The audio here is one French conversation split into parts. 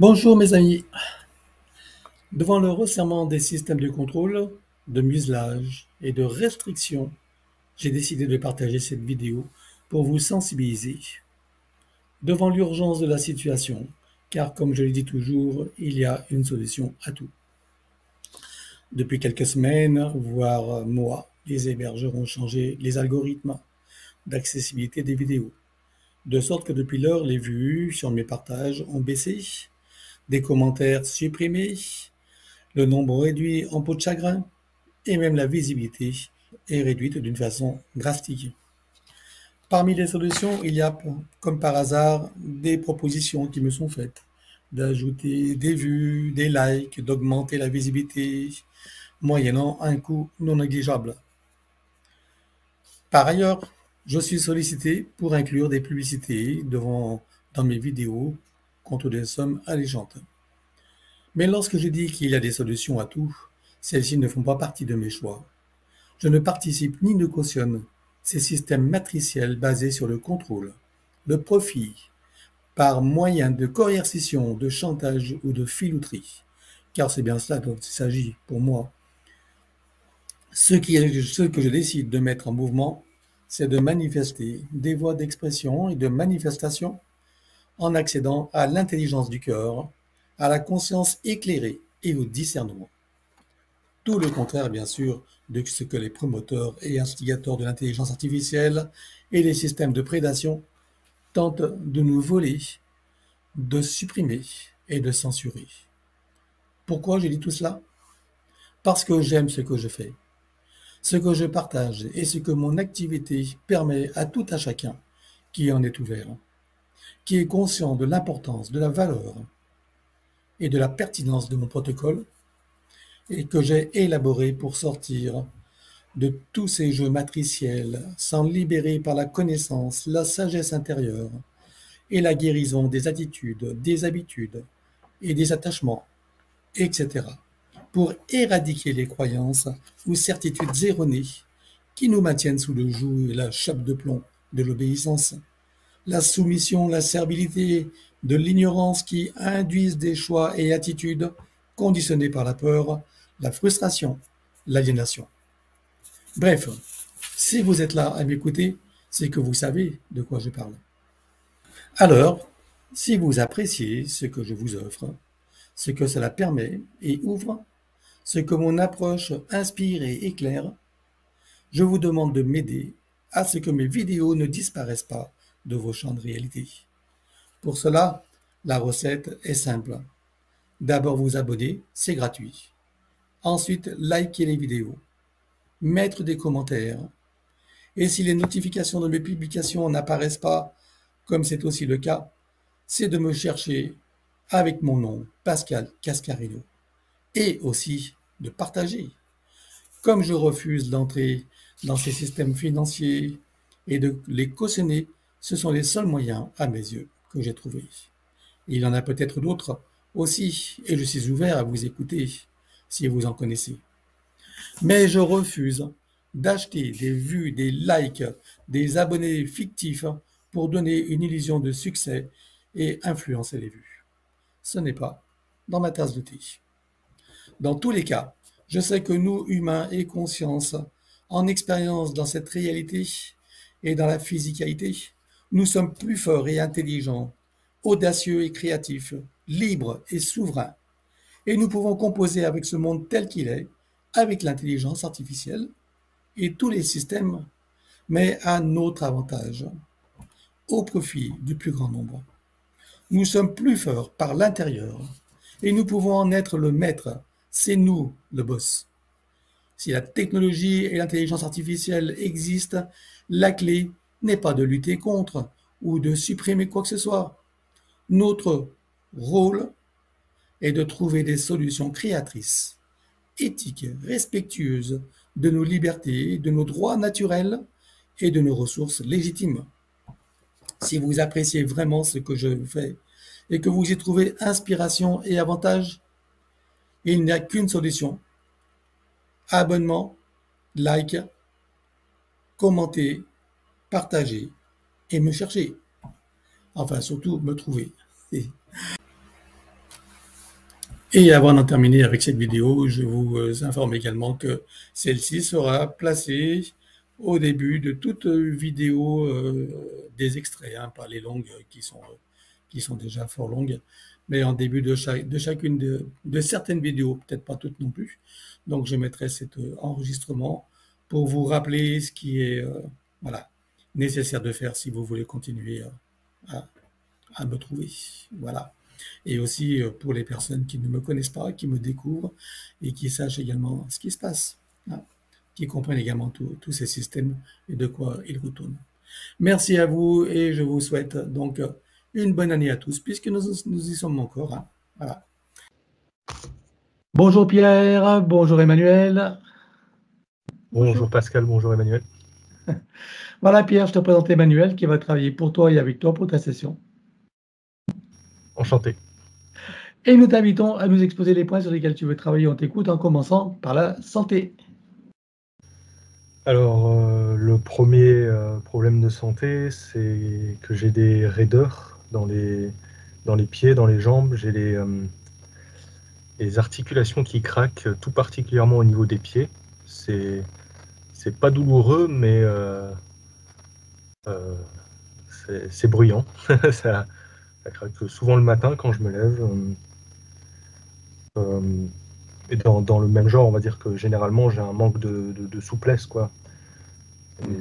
Bonjour mes amis. Devant le resserrement des systèmes de contrôle, de muselage et de restriction, j'ai décidé de partager cette vidéo pour vous sensibiliser devant l'urgence de la situation, car comme je le dis toujours, il y a une solution à tout. Depuis quelques semaines, voire mois, les hébergeurs ont changé les algorithmes d'accessibilité des vidéos, de sorte que depuis lors, les vues sur mes partages ont baissé, des commentaires supprimés, le nombre réduit en peau de chagrin et même la visibilité est réduite d'une façon drastique. Parmi les solutions, il y a, comme par hasard, des propositions qui me sont faites d'ajouter des vues, des likes, d'augmenter la visibilité, moyennant un coût non négligeable. Par ailleurs, je suis sollicité pour inclure des publicités dans mes vidéos contre des sommes alléchantes. Mais lorsque je dis qu'il y a des solutions à tout, celles-ci ne font pas partie de mes choix. Je ne participe ni ne cautionne ces systèmes matriciels basés sur le contrôle, le profit, par moyen de coercition, de chantage ou de filouterie, car c'est bien cela dont il s'agit pour moi. Ce que je décide de mettre en mouvement, c'est de manifester des voies d'expression et de manifestation en accédant à l'intelligence du cœur, à la conscience éclairée et au discernement. Tout le contraire, bien sûr, de ce que les promoteurs et instigateurs de l'intelligence artificielle et les systèmes de prédation tentent de nous voler, de supprimer et de censurer. Pourquoi je dis tout cela? Parce que j'aime ce que je fais, ce que je partage et ce que mon activité permet à tout un chacun qui en est ouvert, qui est conscient de l'importance, de la valeur et de la pertinence de mon protocole et que j'ai élaboré pour sortir de tous ces jeux matriciels, s'en libérer par la connaissance, la sagesse intérieure et la guérison des attitudes, des habitudes et des attachements, etc., pour éradiquer les croyances ou certitudes erronées qui nous maintiennent sous le joug et la chape de plomb de l'obéissance, la soumission, la servilité, de l'ignorance qui induisent des choix et attitudes conditionnés par la peur, la frustration, l'aliénation. Bref, si vous êtes là à m'écouter, c'est que vous savez de quoi je parle. Alors, si vous appréciez ce que je vous offre, ce que cela permet et ouvre, ce que mon approche inspire et éclaire, je vous demande de m'aider à ce que mes vidéos ne disparaissent pas de vos champs de réalité. Pour cela, la recette est simple. D'abord vous abonner, c'est gratuit. Ensuite, liker les vidéos, mettre des commentaires. Et si les notifications de mes publications n'apparaissent pas, comme c'est aussi le cas, c'est de me chercher avec mon nom, Pascal Cascarino, et aussi de partager. Comme je refuse d'entrer dans ces systèmes financiers et de les cautionner, ce sont les seuls moyens, à mes yeux, que j'ai trouvés. Il y en a peut-être d'autres aussi, et je suis ouvert à vous écouter si vous en connaissez. Mais je refuse d'acheter des vues, des likes, des abonnés fictifs pour donner une illusion de succès et influencer les vues. Ce n'est pas dans ma tasse de thé. Dans tous les cas, je sais que nous, humains et conscience, en expérience dans cette réalité et dans la physicalité, nous sommes plus forts et intelligents, audacieux et créatifs, libres et souverains. Et nous pouvons composer avec ce monde tel qu'il est, avec l'intelligence artificielle et tous les systèmes, mais à notre avantage, au profit du plus grand nombre. Nous sommes plus forts par l'intérieur et nous pouvons en être le maître. C'est nous le boss. Si la technologie et l'intelligence artificielle existent, la clé n'est pas de lutter contre ou de supprimer quoi que ce soit. Notre rôle est de trouver des solutions créatrices, éthiques, respectueuses de nos libertés, de nos droits naturels et de nos ressources légitimes. Si vous appréciez vraiment ce que je fais et que vous y trouvez inspiration et avantage, il n'y a qu'une solution. Abonnement, like, commenter, partager et me chercher. Enfin, surtout me trouver. Et avant d'en terminer avec cette vidéo, je vous informe également que celle-ci sera placée au début de toute vidéo des extraits, hein, pas les longues qui sont déjà fort longues, mais en début de chacune de certaines vidéos, peut-être pas toutes non plus. Donc je mettrai cet enregistrement pour vous rappeler ce qui est voilà, nécessaire de faire si vous voulez continuer à, à me trouver. Voilà. Et aussi pour les personnes qui ne me connaissent pas, qui me découvrent et qui sachent également ce qui se passe, hein, qui comprennent également tous ces systèmes et de quoi ils retournent. Merci à vous et je vous souhaite donc une bonne année à tous puisque nous y sommes encore, hein. Voilà. Bonjour Pierre, bonjour Emmanuel. Bonjour Pascal, bonjour Emmanuel. Voilà Pierre, je te présente Emmanuel qui va travailler pour toi et avec toi pour ta session. Enchanté. Et nous t'invitons à nous exposer les points sur lesquels tu veux travailler. On t'écoute en commençant par la santé. Alors, le premier problème de santé, c'est que j'ai des raideurs dans les pieds, dans les jambes. J'ai les articulations qui craquent, tout particulièrement au niveau des pieds. C'est pas douloureux, mais c'est bruyant. ça, ça craque souvent le matin quand je me lève. Et dans le même genre, on va dire que généralement j'ai un manque de souplesse, quoi. Et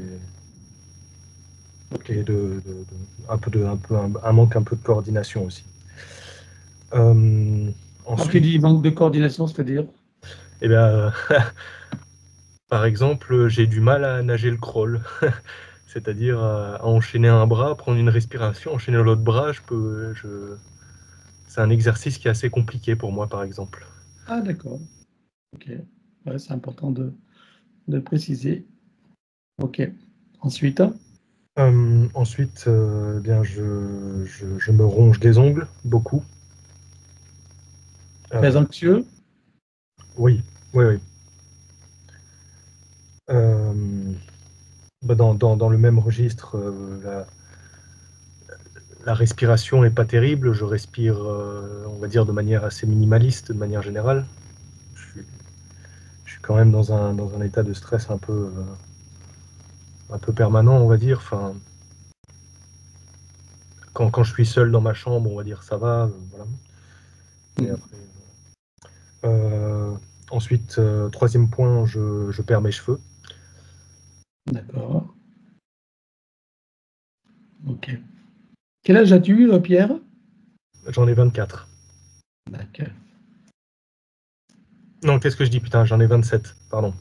un manque un peu de coordination aussi. Quand tu dis manque de coordination, c'est-à-dire? Eh bien, par exemple, j'ai du mal à nager le crawl, c'est-à-dire à enchaîner un bras, prendre une respiration, enchaîner l'autre bras. C'est un exercice qui est assez compliqué pour moi, par exemple. Ah d'accord. Ok. Ouais, c'est important de préciser. Ok. Ensuite? Ensuite, eh bien, je me ronge les ongles, beaucoup. Très anxieux? Oui, oui, oui. Dans le même registre, la respiration n'est pas terrible. Je respire, on va dire, de manière assez minimaliste, de manière générale. Je suis quand même dans un état de stress un peu permanent, on va dire. Enfin, quand je suis seul dans ma chambre, on va dire ça va. Voilà. Et après, ensuite, troisième point, je perds mes cheveux. D'accord. Ok. Quel âge as-tu, Pierre? J'en ai 24. D'accord. Non, qu'est-ce que je dis, putain, j'en ai 27, pardon.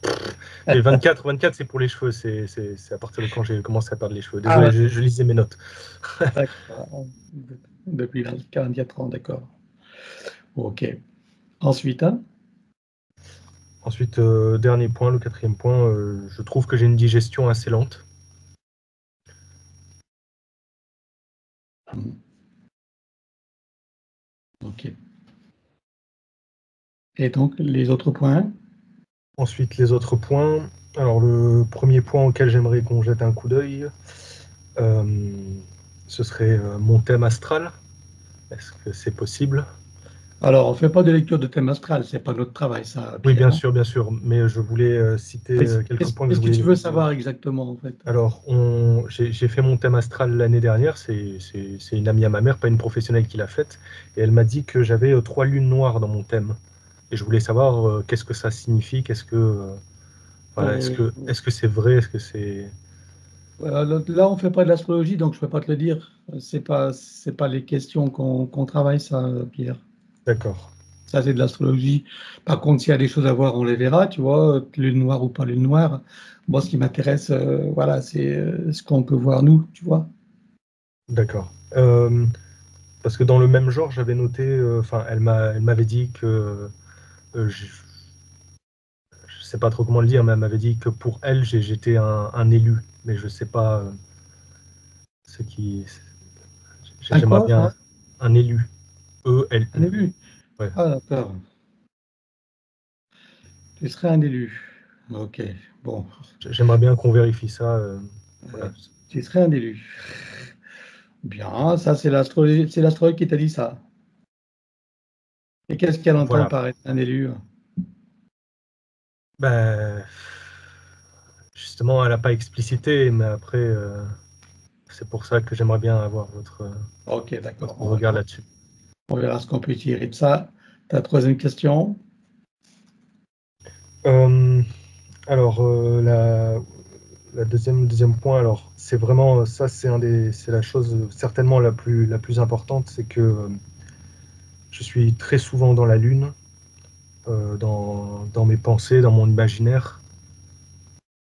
Et 24, c'est pour les cheveux, c'est à partir de quand j'ai commencé à perdre les cheveux. Désolé, Ah, je lisais mes notes. d'accord. Depuis 44 ans, d'accord. Ok. Ensuite, hein? Ensuite, dernier point, le quatrième point, je trouve que j'ai une digestion assez lente. Ok. Et donc, les autres points? Ensuite, les autres points. Alors, le premier point auquel j'aimerais qu'on jette un coup d'œil, ce serait mon thème astral. Est-ce que c'est possible? Alors, on ne fait pas de lecture de thème astral, c'est pas notre travail, ça, Oui, Pierre, hein. bien sûr, mais je voulais citer quelques points que je Qu'est-ce que tu voulais. veux savoir exactement, en fait? Alors, j'ai fait mon thème astral l'année dernière, c'est une amie à ma mère, pas une professionnelle qui l'a faite, et elle m'a dit que j'avais 3 lunes noires dans mon thème. Et je voulais savoir qu'est-ce que ça signifie, voilà, est-ce que c'est vrai, est-ce que c'est... Là, on ne fait pas de l'astrologie, donc je ne peux pas te le dire. C'est pas les questions qu'on travaille, ça, Pierre. D'accord, Ça, c'est de l'astrologie. Par contre, s'il y a des choses à voir, on les verra, tu vois, lune noire ou pas lune noire. Moi, ce qui m'intéresse, voilà, c'est ce qu'on peut voir nous, tu vois. d'accord. Parce que dans le même genre, j'avais noté, enfin, elle m'avait dit que, je sais pas trop comment le dire, mais elle m'avait dit que pour elle, j'étais un élu, mais je sais pas ce qui... Un J'aimerais quoi? bien un élu. Un E-L-U. élu. Ouais. Ah, d'accord. Tu serais un élu. Ok, bon. J'aimerais bien qu'on vérifie ça. Euh, Voilà. Tu serais un élu. Bien, ça, c'est l'astrologue qui t'a dit ça. Et qu'est-ce qu'elle entend Voilà. par être un élu? Ben, justement, elle n'a pas explicité, mais après, c'est pour ça que j'aimerais bien avoir Ok, votre d'accord. regard là-dessus. On verra ce qu'on peut tirer de ça. Ta troisième question? Alors, la deuxième point, alors, c'est vraiment, ça, c'est la chose certainement la plus importante, c'est que je suis très souvent dans la lune, dans mes pensées, dans mon imaginaire.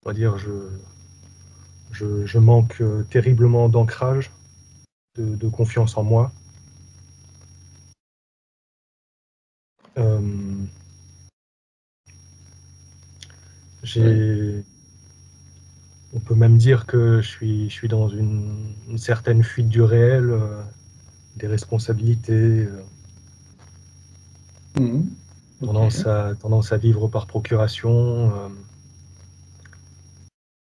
On va dire, je manque terriblement d'ancrage, de confiance en moi. Euh, Oui. On peut même dire que je suis dans une certaine fuite du réel, des responsabilités, Mhm. Ok. tendance à vivre par procuration,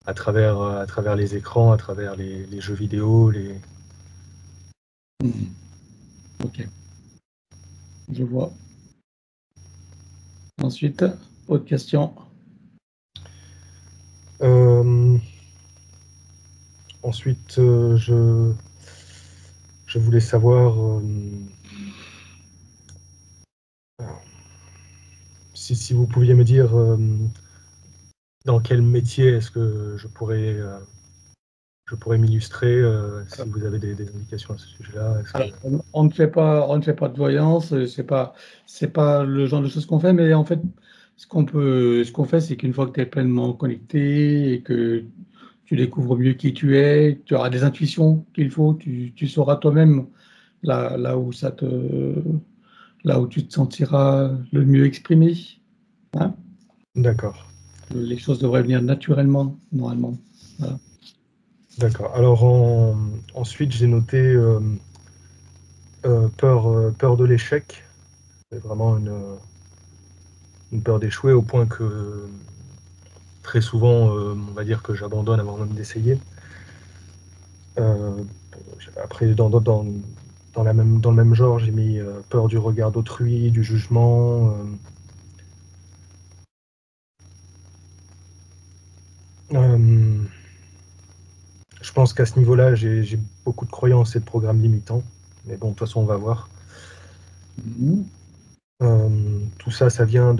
à travers les écrans, à travers les jeux vidéo. Mhm. Ok, je vois. Ensuite, autre question. Euh, Ensuite, je voulais savoir si vous pouviez me dire dans quel métier est-ce que je pourrais m'illustrer, si vous avez des indications à ce sujet-là. Alors, on ne fait pas de voyance, c'est pas le genre de choses qu'on fait, mais en fait, ce qu'on fait, c'est qu'une fois que tu es pleinement connecté et que tu découvres mieux qui tu es, tu auras des intuitions qu'il faut, tu sauras toi-même là où là où tu te sentiras le mieux exprimé, hein. D'accord, Les choses devraient venir naturellement, normalement. Voilà. d'accord. Alors ensuite, j'ai noté peur de l'échec. C'est vraiment une peur d'échouer au point que très souvent, on va dire que j'abandonne avant même d'essayer. Euh, Après, dans le même genre, j'ai mis peur du regard d'autrui, du jugement. Euh, je pense qu'à ce niveau-là, j'ai beaucoup de croyances et de programmes limitants. Mais bon, de toute façon, on va voir. Mhm. Tout ça, ça vient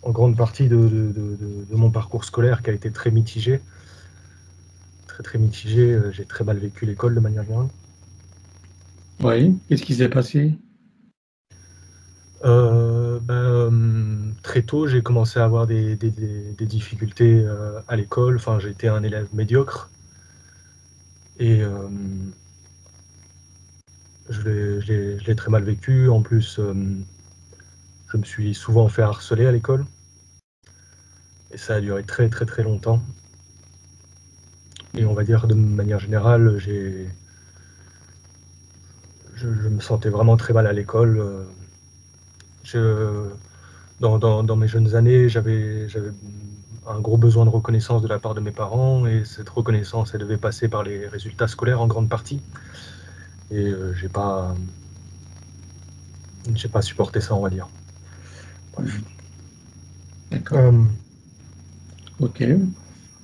en grande partie de mon parcours scolaire qui a été très mitigé. Très, très mitigé. J'ai très mal vécu l'école de manière générale. Oui, qu'est-ce qui s'est passé? Très tôt, j'ai commencé à avoir des difficultés à l'école. Enfin, j'étais un élève médiocre et je l'ai très mal vécu. En plus, je me suis souvent fait harceler à l'école et ça a duré très très très longtemps. Et on va dire de manière générale, je me sentais vraiment très mal à l'école. Je, dans mes jeunes années, j'avais un gros besoin de reconnaissance de la part de mes parents et cette reconnaissance, elle devait passer par les résultats scolaires en grande partie. Et j'ai pas supporté ça, on va dire. Bref. Mhm. D'accord. Euh, Ok.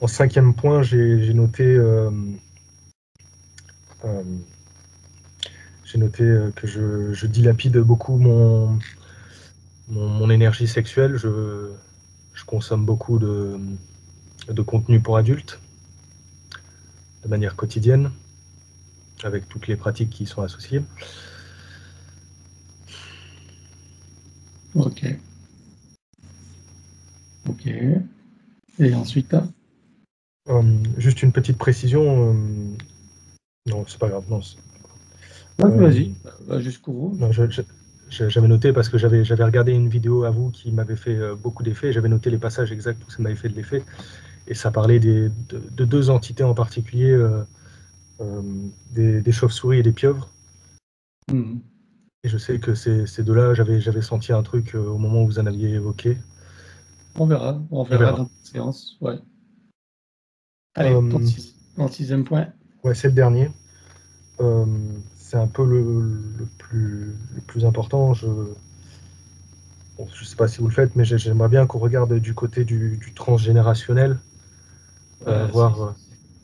En cinquième point, euh, j'ai noté que je dilapide beaucoup mon énergie sexuelle. Je consomme beaucoup de contenu pour adultes de manière quotidienne, avec toutes les pratiques qui y sont associées. Ok. Ok. Et ensuite, Juste une petite précision. Non, c'est pas grave. Non, euh, vas-y, va jusqu'au bout. non, j'avais noté parce que j'avais regardé une vidéo à vous qui m'avait fait beaucoup d'effets. J'avais noté les passages exacts où ça m'avait fait de l'effet. Et ça parlait de deux entités en particulier, euh, des chauves-souris et des pieuvres. Mhm. Et je sais que ces deux-là, j'avais senti un truc au moment où vous en aviez évoqué. On On verra verra. dans la séance. Ouais. Allez, Euh, ton sixième point. ouais, c'est le dernier. Euh, c'est un peu le plus important. Bon, je sais pas si vous le faites, mais j'aimerais bien qu'on regarde du côté du transgénérationnel. Voir.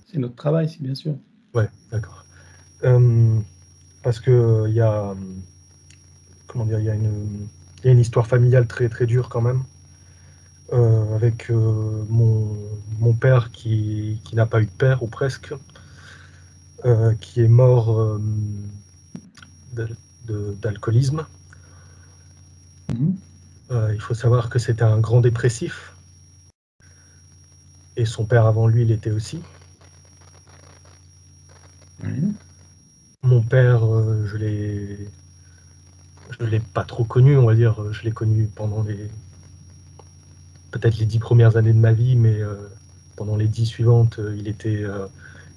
C'est notre travail, c'est bien sûr. Ouais, d'accord. Parce que il y a, comment dire, il y a une histoire familiale très très dure quand même. Avec mon père qui n'a pas eu de père, ou presque, qui est mort d'alcoolisme. Il faut savoir que c'était un grand dépressif, et son père avant lui l'était aussi. Mon père, je l'ai pas trop connu, on va dire. Je l'ai connu pendant peut-être les 10 premières années de ma vie, mais pendant les 10 suivantes,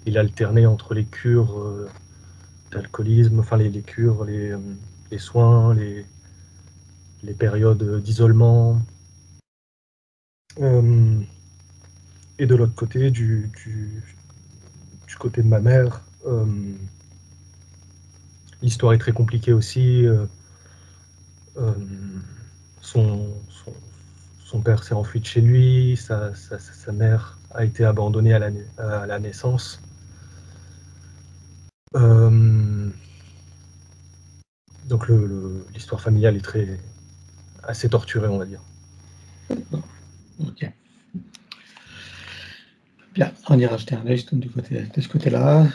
il alternait entre les cures d'alcoolisme, enfin les cures, les soins, les périodes d'isolement. Et de l'autre côté, du côté de ma mère, l'histoire est très compliquée aussi. Son, son, son père s'est enfui de chez lui, sa mère a été abandonnée à la naissance. Donc l'histoire familiale est assez torturée, on va dire. Ok. Bien, on ira jeter un œil de ce côté-là.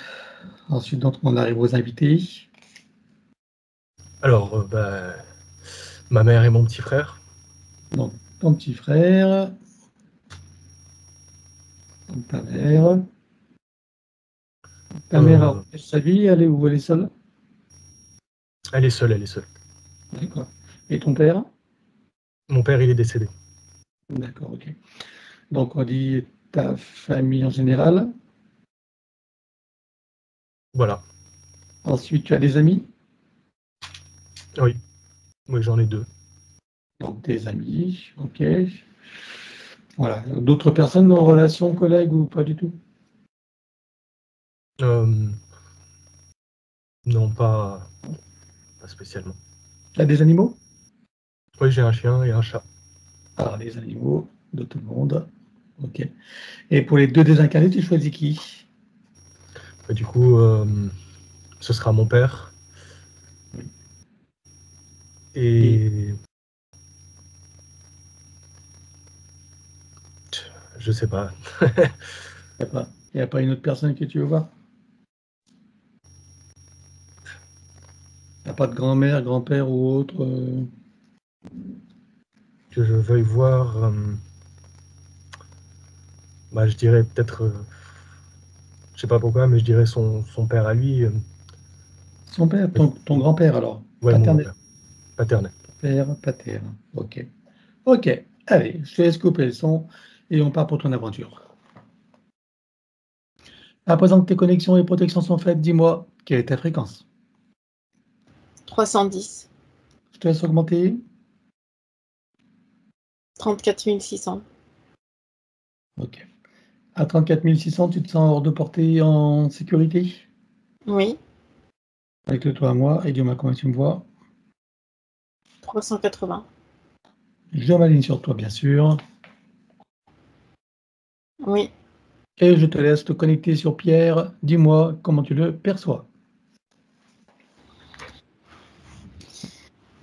Ensuite, donc, on arrive aux invités. Alors, ma mère et mon petit frère. Donc, ton petit frère, ta mère. Ta mère, sa vie, elle est où? Elle est seule? Elle est seule, elle est seule. D'accord. Et ton père? Mon père, il est décédé. D'accord, ok. Donc, on dit ta famille en général. Voilà. Ensuite, tu as des amis? Oui, j'en ai 2. Donc, des amis, ok. Voilà. D'autres personnes en relation, collègues ou pas du tout? Non, pas spécialement. Tu as des animaux? Oui, j'ai un chien et un chat. Ah, les animaux de tout le monde. Ok. Et pour les 2 désincarnés, tu choisis qui? Du coup, ce sera mon père. Et je sais pas. Il n'y a pas une autre personne que tu veux voir? Il n'y a pas de grand-mère, grand-père ou autre Que je veuille voir. Je dirais peut-être. Je sais pas pourquoi, mais je dirais son père à lui. Son père, ton grand-père alors? Ouais, mon Paternel. grand-père. Paternel. Père, pater. Ok. Ok. Allez, je te laisse couper le son et on part pour ton aventure. À présent que tes connexions et protections sont faites, dis-moi, quelle est ta fréquence? 310. Je te laisse augmenter. 34 600. Ok. À 34 600, tu te sens hors de portée en sécurité? Oui. Avec le toi à moi, et dis-moi comment tu me vois. 380. Je m'aligne sur toi, bien sûr. Oui. Et je te laisse te connecter sur Pierre. Dis-moi comment tu le perçois.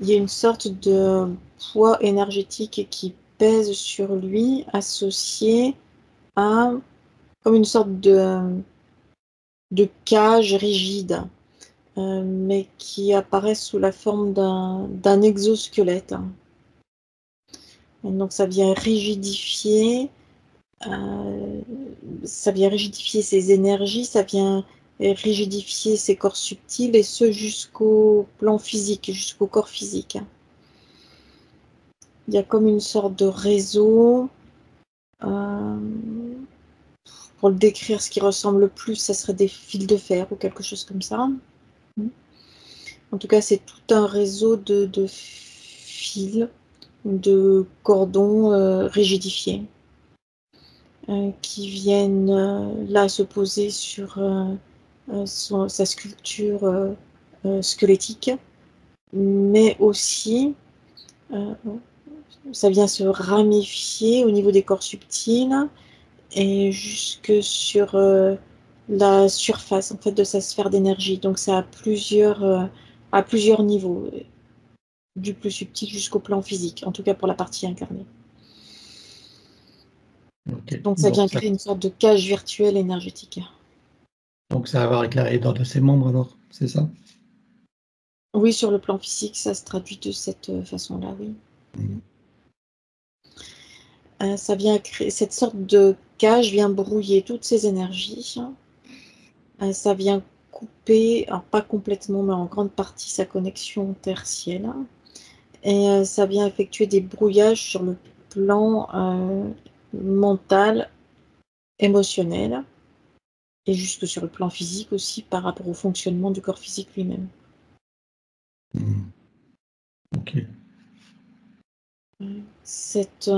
Il y a une sorte de poids énergétique qui pèse sur lui, associé à comme une sorte de cage rigide, mais qui apparaît sous la forme d'un exosquelette. Et donc ça vient rigidifier ses énergies, ça vient rigidifier ses corps subtils, et ce jusqu'au plan physique, jusqu'au corps physique. Il y a comme une sorte de réseau. Pour le décrire, ce qui ressemble le plus, ça serait des fils de fer ou quelque chose comme ça. En tout cas, c'est tout un réseau de fils, de cordons rigidifiés qui viennent là se poser sur sa sculpture squelettique, mais aussi ça vient se ramifier au niveau des corps subtils et jusque sur la surface en fait de sa sphère d'énergie. Donc ça a à plusieurs niveaux, du plus subtil jusqu'au plan physique, en tout cas pour la partie incarnée. Ok. Donc ça vient créer une sorte de cage virtuelle énergétique. Donc ça va avoir avec la raideur de ses membres alors, c'est ça? Oui, sur le plan physique, ça se traduit de cette façon-là, oui. Ça vient créer cette sorte de cage, vient brouiller toutes ces énergies. Ça vient couper, alors pas complètement, mais en grande partie, sa connexion tertielle. Et ça vient effectuer des brouillages sur le plan mental, émotionnel, et jusque sur le plan physique aussi, par rapport au fonctionnement du corps physique lui-même. Ok. Cette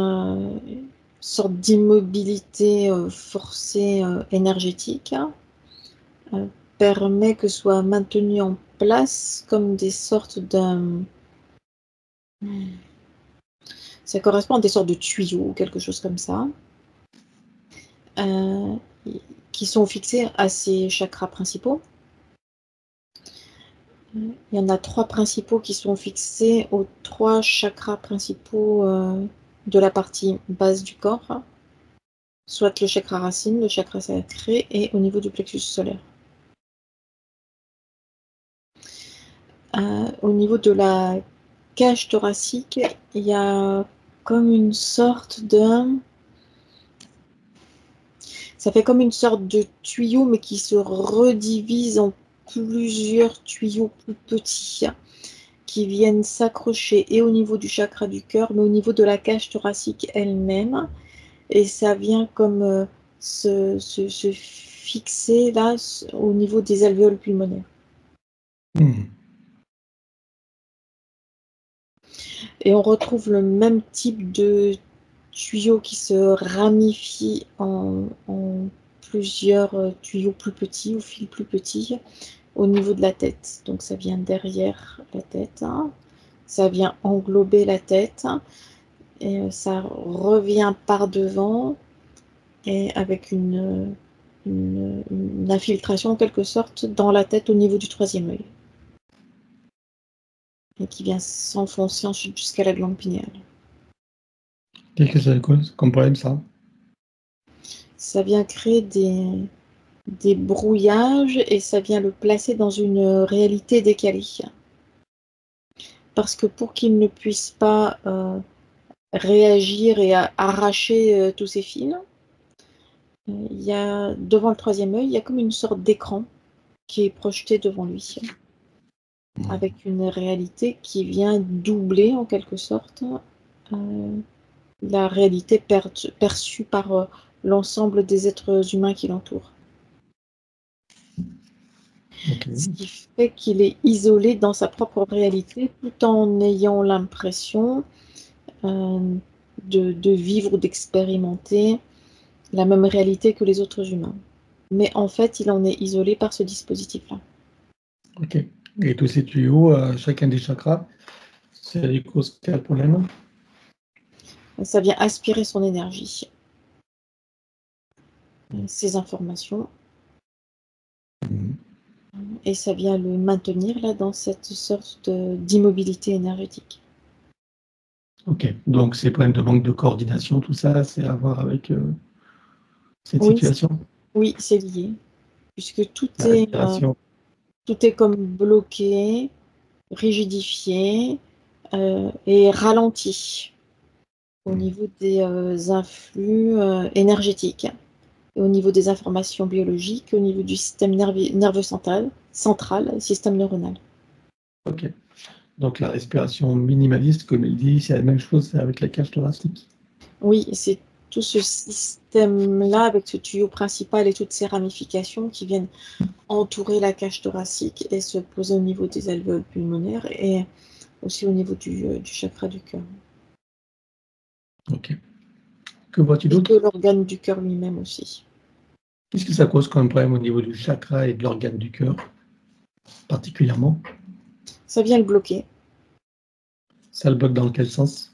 sorte d'immobilité forcée énergétique permet que soit maintenu en place comme des sortes de... Ça correspond à des sortes de tuyaux ou quelque chose comme ça, qui sont fixés à ces chakras principaux. Il y en a 3 principaux qui sont fixés aux 3 chakras principaux de la partie basse du corps, soit le chakra racine, le chakra sacré et au niveau du plexus solaire. Au niveau de la cage thoracique, il y a comme une sorte de... Ça fait comme une sorte de tuyau, mais qui se redivise en plusieurs tuyaux plus petits, qui viennent s'accrocher et au niveau du chakra du cœur, mais au niveau de la cage thoracique elle-même. Et ça vient comme se fixer là au niveau des alvéoles pulmonaires. Et on retrouve le même type de tuyau qui se ramifie en plusieurs tuyaux plus petits, ou fils plus petits, au niveau de la tête. Donc ça vient derrière la tête, hein. Ça vient englober la tête, et ça revient par devant, et avec une infiltration en quelque sorte dans la tête au niveau du 3e œil. Et qui vient s'enfoncer ensuite jusqu'à la glande pinéale. Qu'est-ce que ça cause comme problème, ça? Ça vient créer des brouillages et ça vient le placer dans une réalité décalée. Parce que pour qu'il ne puisse pas réagir et arracher tous ces fils, il y a, devant le 3e œil, il y a comme une sorte d'écran qui est projeté devant lui, avec une réalité qui vient doubler en quelque sorte la réalité perçue par l'ensemble des êtres humains qui l'entourent. Okay. Ce qui fait qu'il est isolé dans sa propre réalité tout en ayant l'impression de vivre ou d'expérimenter la même réalité que les autres humains. Mais en fait, il en est isolé par ce dispositif-là. Ok. Et tous ces tuyaux, chacun des chakras, c'est les causes quel problème? Ça vient aspirer son énergie, ses informations, et ça vient le maintenir là dans cette sorte d'immobilité énergétique. Ok. Donc ces problèmes de manque de coordination, tout ça, c'est à voir avec cette Oui, situation? oui, c'est lié, puisque tout La respiration. est comme bloqué, rigidifié et ralenti au niveau des influx énergétiques, et au niveau des informations biologiques, au niveau du système nerveux central, système neuronal. Ok. Donc la respiration minimaliste, comme il dit, c'est la même chose avec la cage thoracique. Oui, c'est tout ce système-là avec ce tuyau principal et toutes ces ramifications qui viennent entourer la cage thoracique et se poser au niveau des alvéoles pulmonaires et aussi au niveau du chakra du cœur. Ok. Que vois-tu Et de d'autre? l'organe du cœur lui-même aussi. Qu'est-ce que ça cause comme problème au niveau du chakra et de l'organe du cœur? particulièrement? Ça vient le bloquer Ça le bloque dans quel sens?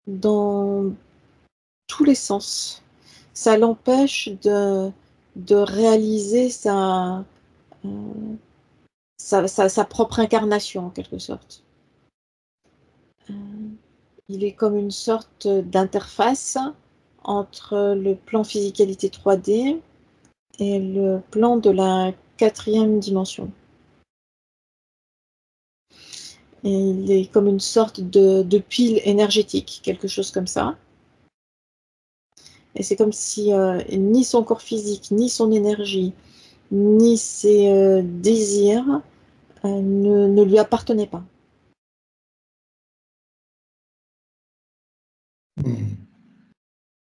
dans tous les sens. Ça l'empêche de réaliser sa propre incarnation, en quelque sorte. Il est comme une sorte d'interface entre le plan physicalité 3D et le plan de la 4e dimension. Et il est comme une sorte de pile énergétique, quelque chose comme ça. Et c'est comme si ni son corps physique, ni son énergie, ni ses désirs ne lui appartenaient pas.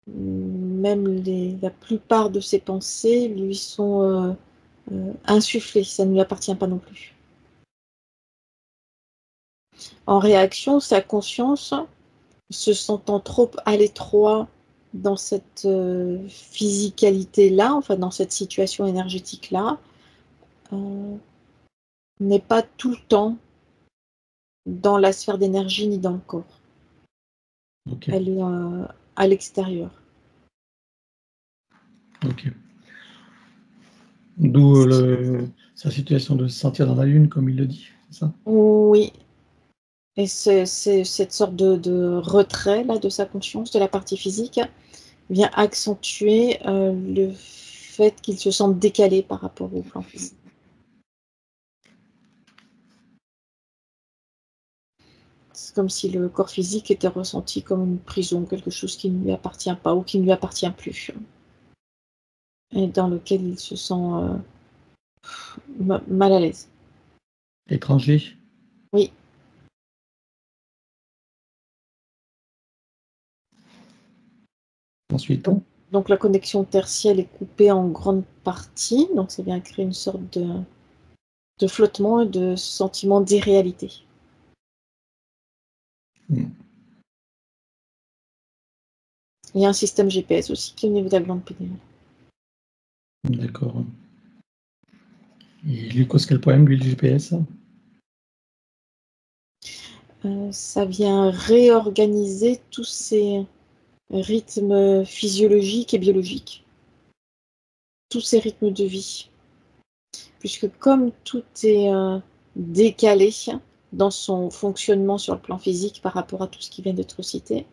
Même la plupart de ses pensées lui sont insufflées, ça ne lui appartient pas non plus. En réaction, sa conscience, se sentant trop à l'étroit dans cette physicalité-là, enfin dans cette situation énergétique-là, n'est pas tout le temps dans la sphère d'énergie ni dans le corps. Ok. Elle est à l'extérieur. Ok. D'où sa situation de se sentir dans la lune, comme il le dit, c'est ça? Oui. Et c'est cette sorte de retrait là, de sa conscience, de la partie physique, vient accentuer le fait qu'il se sente décalé par rapport au plan physique. C'est comme si le corps physique était ressenti comme une prison, quelque chose qui ne lui appartient pas ou qui ne lui appartient plus. Et dans lequel il se sent mal à l'aise. Étranger? Oui. Ensuite, Donc la connexion tertielle est coupée en grande partie, donc ça vient créer une sorte de flottement et de sentiment d'irréalité. Il y a un système GPS aussi qui est au niveau de la glande pinéale. d'accord. Il lui cause quel problème, lui, le GPS? Ça vient réorganiser tous ces rythmes physiologiques et biologiques, tous ces rythmes de vie. Puisque comme tout est décalé dans son fonctionnement sur le plan physique par rapport à tout ce qui vient d'être cité,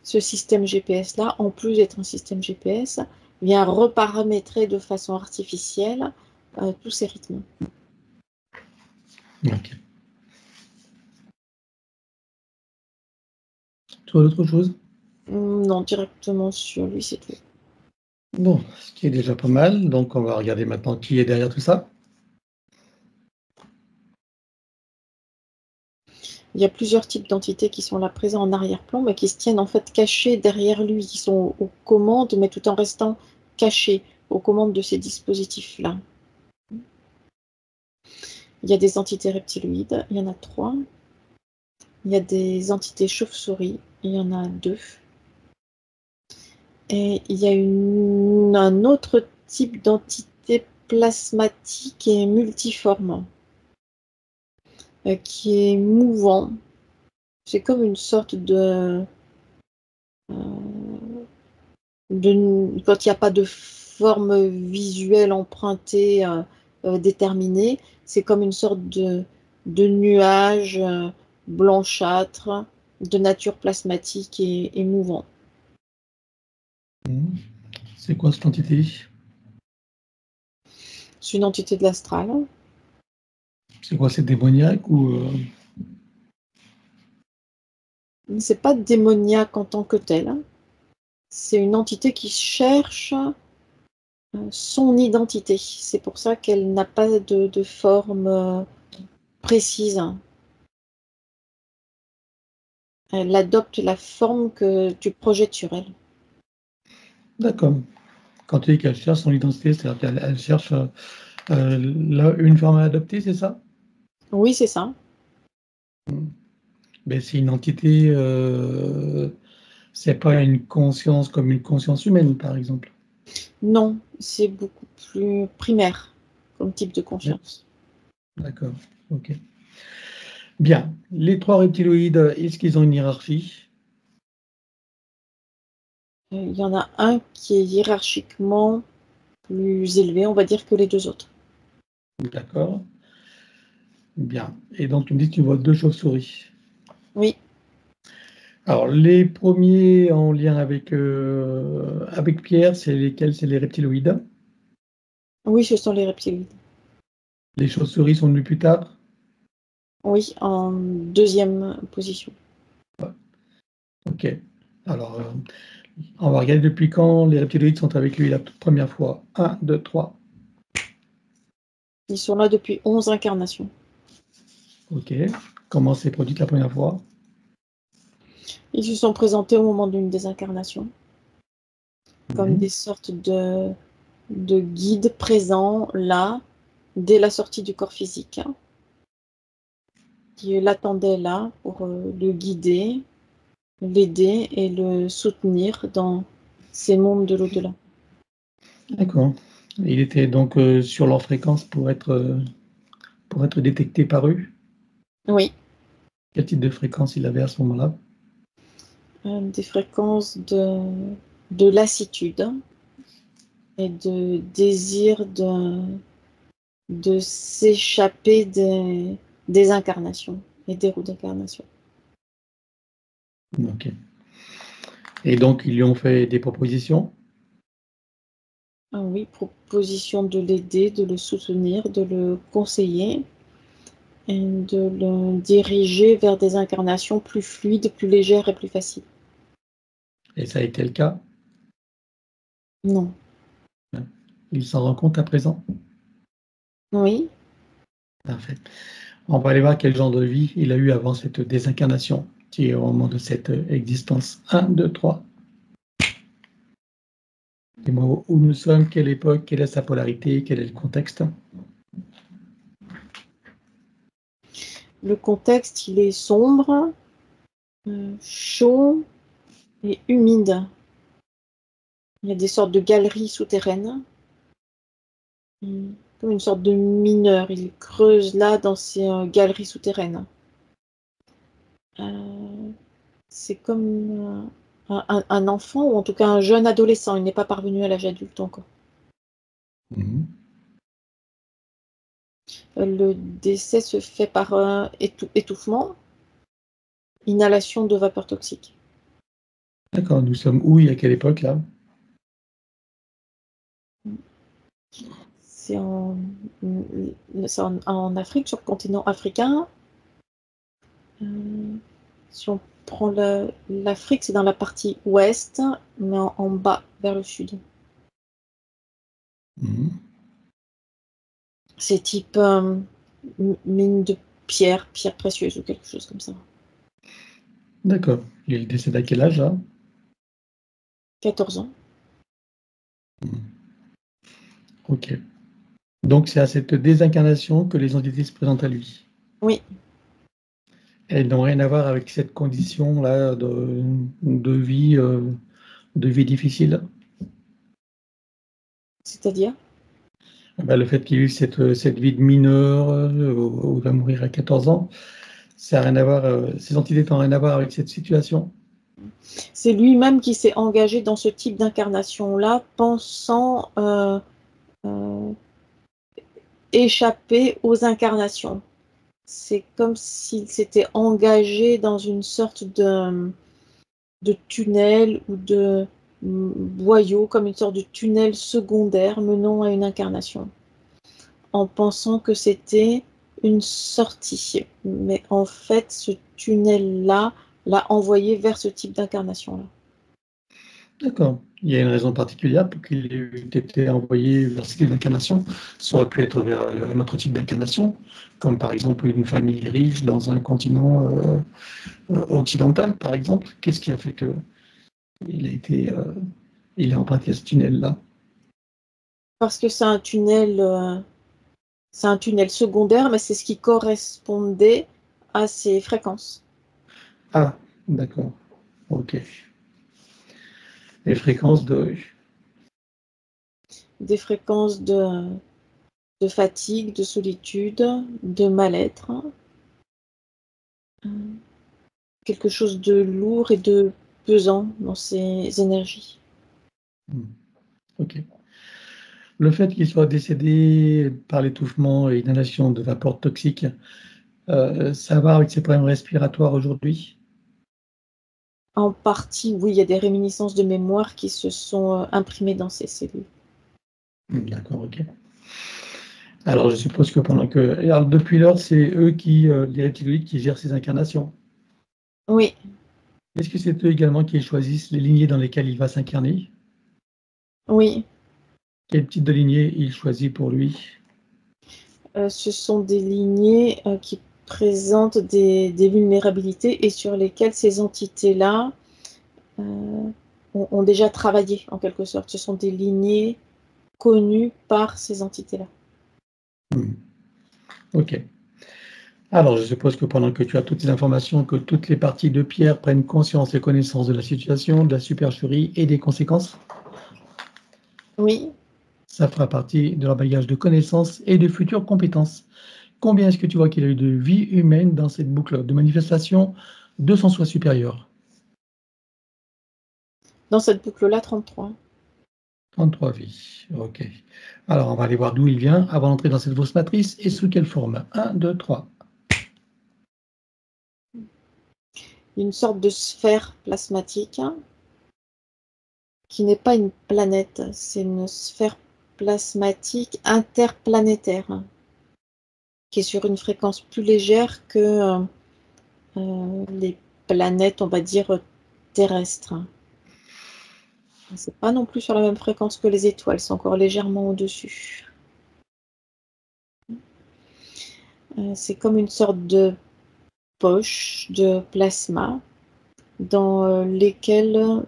ce système GPS-là, en plus d'être un système GPS, vient reparamétrer de façon artificielle tous ces rythmes. Ok. Tu vois d'autres choses? Non, directement sur lui, c'est tout. Bon, ce qui est déjà pas mal. Donc, on va regarder maintenant qui est derrière tout ça. Il y a plusieurs types d'entités qui sont là présents en arrière-plan, mais qui se tiennent en fait cachées derrière lui, qui sont aux commandes, mais tout en restant cachés aux commandes de ces dispositifs-là. Il y a des entités reptiloïdes, il y en a 3. Il y a des entités chauves-souris, il y en a 2. Et il y a un autre type d'entité plasmatique et multiforme, qui est mouvant. C'est comme une sorte quand il n'y a pas de forme visuelle empruntée déterminée, c'est comme une sorte de nuage blanchâtre de nature plasmatique et mouvant. C'est quoi cette entité? C'est une entité de l'astral. C'est quoi, c'est démoniaque ou C'est pas démoniaque en tant que tel. C'est une entité qui cherche son identité. C'est pour ça qu'elle n'a pas de forme précise. Elle adopte la forme que tu projettes sur elle. D'accord. Quand tu dis qu'elle cherche son identité, c'est-à-dire qu'elle cherche une forme à adopter, c'est ça? Oui, c'est ça. Mais c'est une entité, c'est pas une conscience comme une conscience humaine, par exemple. Non, c'est beaucoup plus primaire comme type de conscience. D'accord, ok. Bien. Les trois reptiloïdes, est-ce qu'ils ont une hiérarchie? Il y en a un qui est hiérarchiquement plus élevé, on va dire, que les deux autres. D'accord. Bien. Et donc, tu me dis que tu vois deux chauves-souris. Oui, Alors, les premiers en lien avec Pierre, c'est lesquels? C'est les reptiloïdes. oui, ce sont les reptiloïdes. Les chauves-souris sont venus plus tard. Oui, en deuxième position. Ok. Alors, on va regarder depuis quand les reptiloïdes sont avec lui la toute première fois. Un, 2, 3. Ils sont là depuis 11 incarnations. Ok. Comment s'est produite la première fois? Ils se sont présentés au moment d'une des incarnations, comme des Mhm. sortes de guides présents là, dès la sortie du corps physique, hein, qui l'attendaient là pour le guider, l'aider et le soutenir dans ces mondes de l'au-delà. D'accord. Il était donc sur leur fréquence pour être détecté par eux. Oui, Quel type de fréquence il avait à ce moment-là? des fréquences de lassitude et de désir de s'échapper des incarnations et des roues d'incarnation. Ok. Et donc, ils lui ont fait des propositions. Ah oui, proposition de l'aider, de le soutenir, de le conseiller et de le diriger vers des incarnations plus fluides, plus légères et plus faciles. Et ça a été le cas. Non. Il s'en rend compte à présent. Oui, Parfait. On va aller voir quel genre de vie il a eu avant cette désincarnation, qui est au moment de cette existence. Un, 2, 3. Dis-moi où nous sommes, quelle époque, quelle est sa polarité, quel est le contexte. le contexte, il est sombre, chaud et humide. Il y a des sortes de galeries souterraines, comme une sorte de mineur. Il creuse là dans ces galeries souterraines. C'est comme un enfant, ou en tout cas un jeune adolescent. Il n'est pas parvenu à l'âge adulte encore. Mhm. Le décès se fait par étouffement, inhalation de vapeur toxique. D'accord, nous sommes où et à quelle époque là? C'est en Afrique, sur le continent africain. Si on prend l'Afrique, c'est dans la partie ouest, mais en bas, vers le sud. Mhm. C'est type mine de pierre précieuse ou quelque chose comme ça. D'accord. Il décède à quel âge là? 14 ans. Ok. Donc c'est à cette désincarnation que les entités se présentent à lui. Oui, Elles n'ont rien à voir avec cette condition-là de vie difficile. c'est-à-dire Ben, le fait qu'il ait eu cette vie de mineur, où il va mourir à 14 ans, ça a rien à voir, ces entités n'ont rien à voir avec cette situation. c'est lui-même qui s'est engagé dans ce type d'incarnation-là, pensant euh, échapper aux incarnations. C'est comme s'il s'était engagé dans une sorte de tunnel ou de boyau, comme une sorte de tunnel secondaire menant à une incarnation, en pensant que c'était une sortie. Mais en fait, ce tunnel-là l'a envoyé vers ce type d'incarnation-là. D'accord. Il y a une raison particulière pour qu'il ait été envoyé vers ce type d'incarnation. Ça aurait pu être vers un autre type d'incarnation, comme par exemple une famille riche dans un continent occidental, par exemple. Qu'est-ce qui a fait qu'il a été, il est emprunté à ce tunnel-là? Parce que c'est un tunnel secondaire, mais c'est ce qui correspondait à ses fréquences. Ah, d'accord. Ok. Les fréquences de... Des fréquences de fatigue, de solitude, de mal-être. Quelque chose de lourd et de pesant dans ses énergies. Ok. Le fait qu'il soit décédé par l'étouffement et inhalation de vapeurs toxiques, ça va avec ses problèmes respiratoires aujourd'hui? En partie, oui, il y a des réminiscences de mémoire qui se sont imprimées dans ces cellules. D'accord, ok. Alors, je suppose que alors, depuis lors, c'est eux qui, les reptiloïdes, qui gèrent ces incarnations. Oui, Est-ce que c'est eux également qui choisissent les lignées dans lesquelles il va s'incarner? oui. Quel type de lignée il choisit pour lui? Ce sont des lignées qui présentent des vulnérabilités et sur lesquelles ces entités-là ont déjà travaillé, en quelque sorte. Ce sont des lignées connues par ces entités-là. Ok. Alors, je suppose que pendant que tu as toutes ces informations, que toutes les parties de Pierre prennent conscience et connaissance de la situation, de la supercherie et des conséquences, Oui, ça fera partie de leur bagage de connaissances et de futures compétences. Combien est-ce que tu vois qu'il y a eu de vie humaine dans cette boucle de manifestation de son soi supérieur? dans cette boucle-là, 33. 33 vies. Ok. Alors, on va aller voir d'où il vient avant d'entrer dans cette fausse matrice et sous quelle forme. 1, 2, 3. Une sorte de sphère plasmatique qui n'est pas une planète, c'est une sphère plasmatique interplanétaire qui est sur une fréquence plus légère que les planètes, on va dire, terrestres. C'est pas non plus sur la même fréquence que les étoiles, c'est encore légèrement au-dessus. C'est comme une sorte de poche de plasma dans lesquelles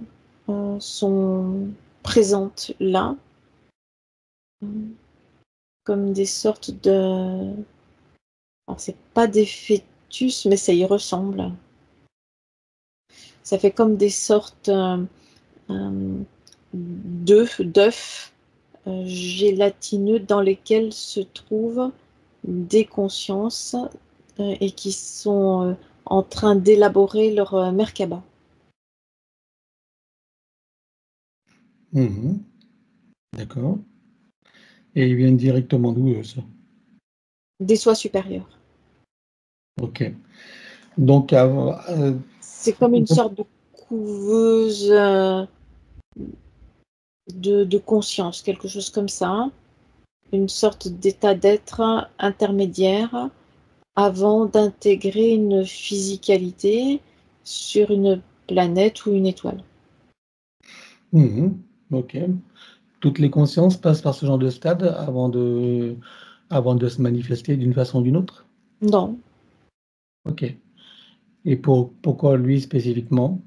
sont présentes là, comme des sortes de... Alors, c'est pas des fœtus, mais ça y ressemble. Ça fait comme des sortes d'œufs gélatineux dans lesquels se trouvent des consciences et qui sont en train d'élaborer leur Merkaba. Mhm. D'accord. Et ils viennent directement d'où, ça? Des soies supérieures. Ok. Donc, C'est comme une sorte de couveuse de conscience, quelque chose comme ça. Une sorte d'état d'être intermédiaire avant d'intégrer une physicalité sur une planète ou une étoile. mhm. Ok. Toutes les consciences passent par ce genre de stade avant de se manifester d'une façon ou d'une autre? Non, Ok. Et pourquoi lui spécifiquement?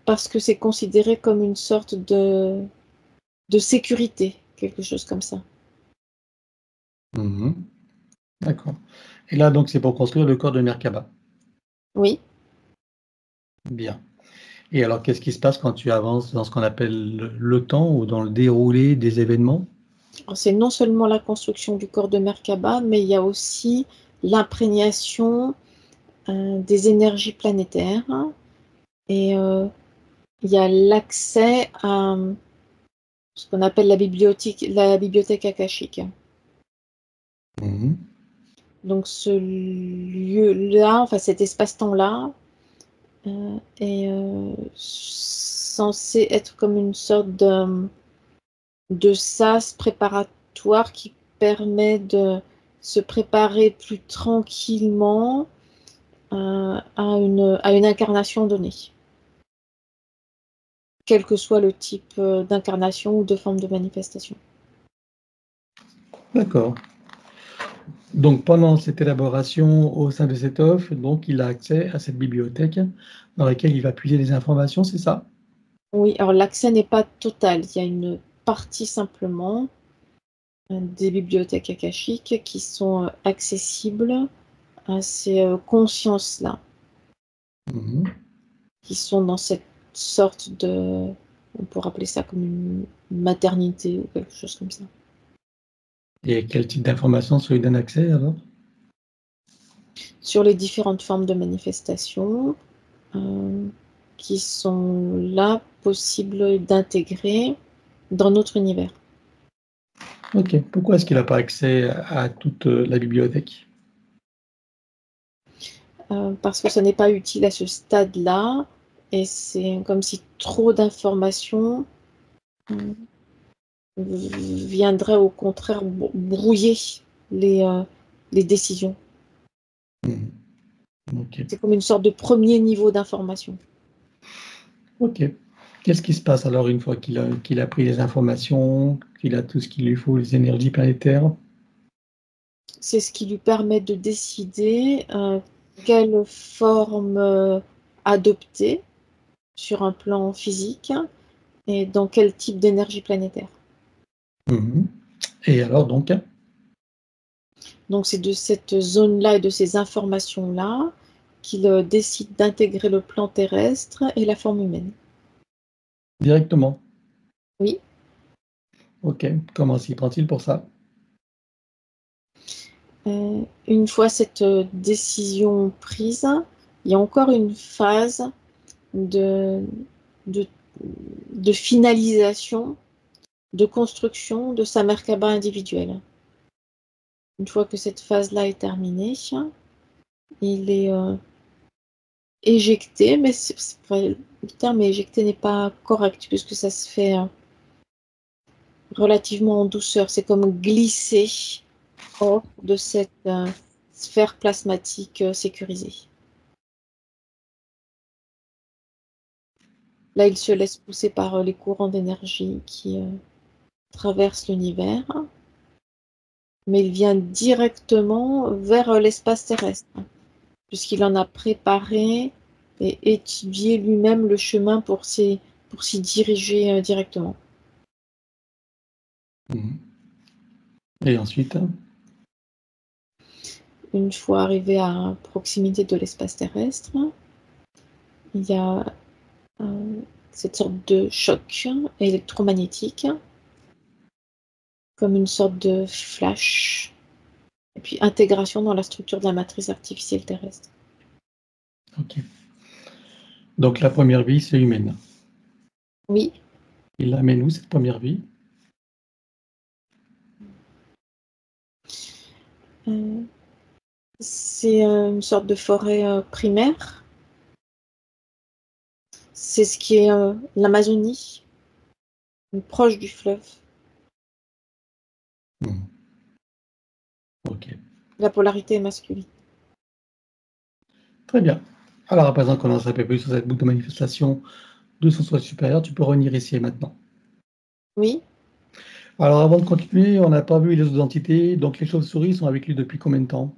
parce que c'est considéré comme une sorte de sécurité, quelque chose comme ça. Mhm. D'accord. Et là, donc, c'est pour construire le corps de Merkaba. Oui, Bien. Et alors, qu'est-ce qui se passe quand tu avances dans ce qu'on appelle le temps ou dans le déroulé des événements? alors, c'est non seulement la construction du corps de Merkaba, mais il y a aussi l'imprégnation des énergies planétaires et il y a l'accès à ce qu'on appelle la bibliothèque akashique. Mhm. Donc ce lieu-là, enfin cet espace-temps-là, est censé être comme une sorte de sas préparatoire qui permet de se préparer plus tranquillement à une incarnation donnée, quel que soit le type d'incarnation ou de forme de manifestation. D'accord. Donc, pendant cette élaboration au sein de cette offre, donc, il a accès à cette bibliothèque dans laquelle il va puiser des informations, c'est ça? Oui, alors l'accès n'est pas total, il y a une partie simplement des bibliothèques akashiques qui sont accessibles à ces consciences-là, Mhm. qui sont dans cette sorte de, on pourrait appeler ça comme une maternité ou quelque chose comme ça. Et quel type d'informations ça lui donne accès alors? Sur les différentes formes de manifestations qui sont là, possibles d'intégrer dans notre univers. Ok. Pourquoi est-ce qu'il n'a pas accès à toute la bibliothèque? Parce que ça n'est pas utile à ce stade-là, et c'est comme si trop d'informations viendraient au contraire brouiller les décisions. Ok. C'est comme une sorte de premier niveau d'information. Ok. Qu'est-ce qui se passe alors une fois qu'il a pris les informations, qu'il a tout ce qu'il lui faut, les énergies planétaires? C'est ce qui lui permet de décider quelle forme adopter sur un plan physique et dans quel type d'énergie planétaire. Et alors donc? Donc c'est de cette zone-là et de ces informations-là qu'il décide d'intégrer le plan terrestre et la forme humaine. Directement? Oui. Ok. Comment s'y prend-il pour ça? Une fois cette décision prise, il y a encore une phase de, de, de finalisation, de construction de sa Merkaba individuelle. Une fois que cette phase-là est terminée, il est éjecté, mais le terme éjecté n'est pas correct puisque ça se fait relativement en douceur. C'est comme glisser hors de cette sphère plasmatique sécurisée. Là, il se laisse pousser par les courants d'énergie qui traversent l'univers, mais il vient directement vers l'espace terrestre, puisqu'il en a préparé et étudié lui-même le chemin pour s'y diriger directement. Et ensuite? Une fois arrivé à proximité de l'espace terrestre, il y a cette sorte de choc électromagnétique, comme une sorte de flash, et puis intégration dans la structure de la matrice artificielle terrestre. Ok. Donc la première vie, c'est humaine. Oui. Il l'amène où cette première vie? C'est une sorte de forêt primaire. C'est ce qui est l'Amazonie, proche du fleuve. Ok. La polarité est masculine. Très bien. Alors à présent qu'on en sait un peu plus sur cette boucle de manifestation de son soi supérieur, tu peux revenir ici et maintenant. Oui. Alors avant de continuer, on n'a pas vu les autres entités, donc les chauves-souris sont avec lui depuis combien de temps?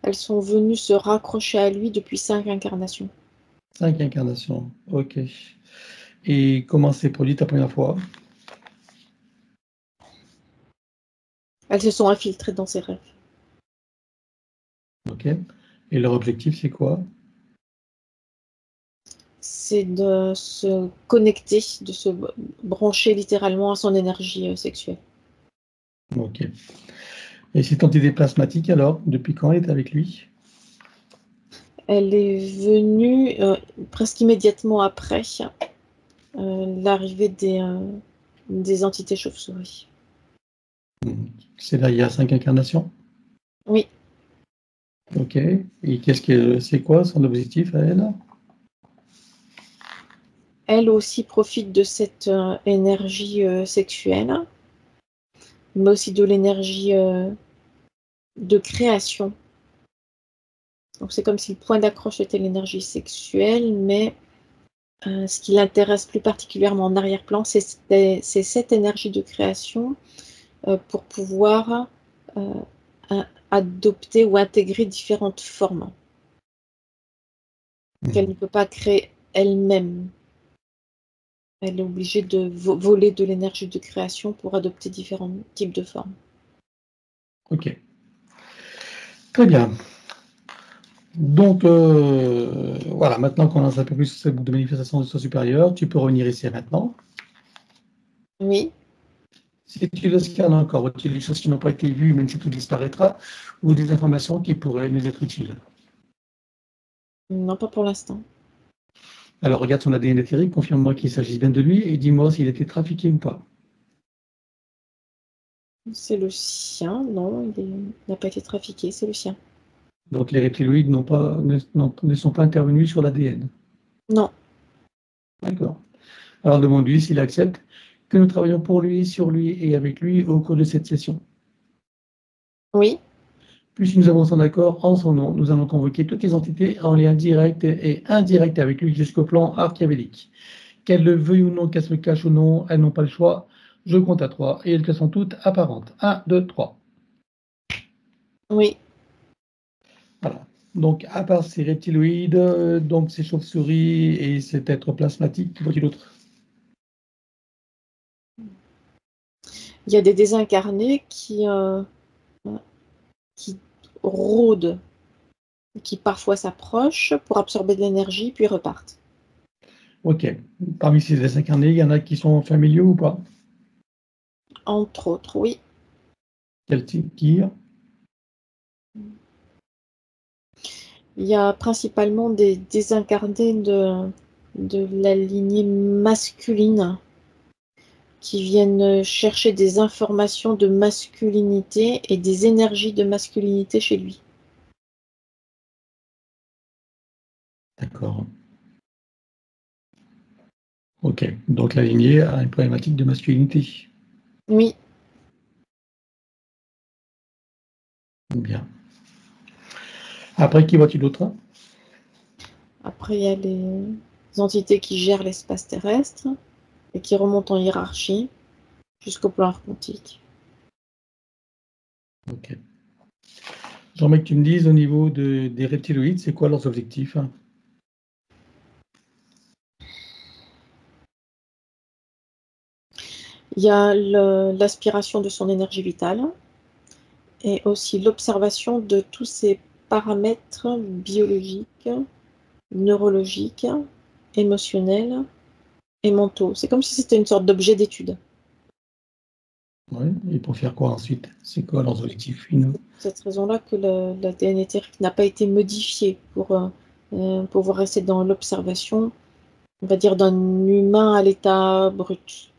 Elles sont venues se raccrocher à lui depuis 5 incarnations. 5 incarnations, ok. Et comment s'est produite la première fois? Elles se sont infiltrées dans ses rêves. Ok. Et leur objectif, c'est quoi? C'est de se connecter, de se brancher littéralement à son énergie sexuelle. Ok. Et cette entité plasmatique, alors, depuis quand elle est avec lui? Elle est venue presque immédiatement après l'arrivée des entités chauves-souris. C'est là, il y a 5 incarnations? Oui. Ok. Et c'est quoi son objectif à elle? Elle aussi profite de cette énergie sexuelle, mais aussi de l'énergie de création. Donc c'est comme si le point d'accroche était l'énergie sexuelle, mais ce qui l'intéresse plus particulièrement en arrière-plan, c'est cette énergie de création pour pouvoir adopter ou intégrer différentes formes qu'elle ne peut pas créer elle-même. Elle est obligée de voler de l'énergie de création pour adopter différents types de formes. Ok. Très bien. Donc, voilà, maintenant qu'on en sait un peu plus sur cette boucle de manifestation de soi supérieur, tu peux revenir ici et maintenant. Oui. Si tu le scannes encore, vois-tu des choses qui n'ont pas été vues, même si tout disparaîtra, ou des informations qui pourraient nous être utiles? Non, pas pour l'instant. Alors regarde son ADN éthérique, confirme-moi qu'il s'agit bien de lui et dis-moi s'il a été trafiqué ou pas. C'est le sien, non, il n'a pas été trafiqué, c'est le sien. Donc les reptiloïdes ne sont pas intervenus sur l'ADN. Non, D'accord. Alors demande-lui s'il accepte que nous travaillons pour lui, sur lui et avec lui au cours de cette session. oui, Puisque nous avons son accord en son nom, nous allons convoquer toutes les entités en lien direct et indirect avec lui jusqu'au plan archiavélique. Qu'elles le veuillent ou non, qu'elles se cachent ou non, elles n'ont pas le choix. Je compte à 3 et elles sont toutes apparentes. 1, 2, 3. oui. Voilà. Donc, à part ces reptiloïdes, donc ces chauves-souris et cet être plasmatique, que vois-tu d'autre? Il y a des désincarnés qui rôdent, qui parfois s'approchent pour absorber de l'énergie, puis repartent. Ok. Parmi ces désincarnés, il y en a qui sont familiaux ou pas? Entre autres, oui. Quel type qui? Il y a principalement des désincarnés de la lignée masculine qui viennent chercher des informations de masculinité et des énergies de masculinité chez lui. D'accord. Ok. Donc la lignée a une problématique de masculinité. Oui, Bien. Après, qui vois-tu d'autre? après il y a les entités qui gèrent l'espace terrestre et qui remontent en hiérarchie jusqu'au plan quantique. Ok. J'aimerais que tu me dises au niveau des reptiloïdes, c'est quoi leurs objectifs? Il y a l'aspiration de son énergie vitale et aussi l'observation de tous ses paramètres biologiques, neurologiques, émotionnels et mentaux. C'est comme si c'était une sorte d'objet d'étude. Oui. Et pour faire quoi ensuite? C'est quoi leurs objectifs finaux? C'est pour cette raison-là que l'ADN éthérique n'a pas été modifié pour pouvoir rester dans l'observation, on va dire, d'un humain à l'état brut.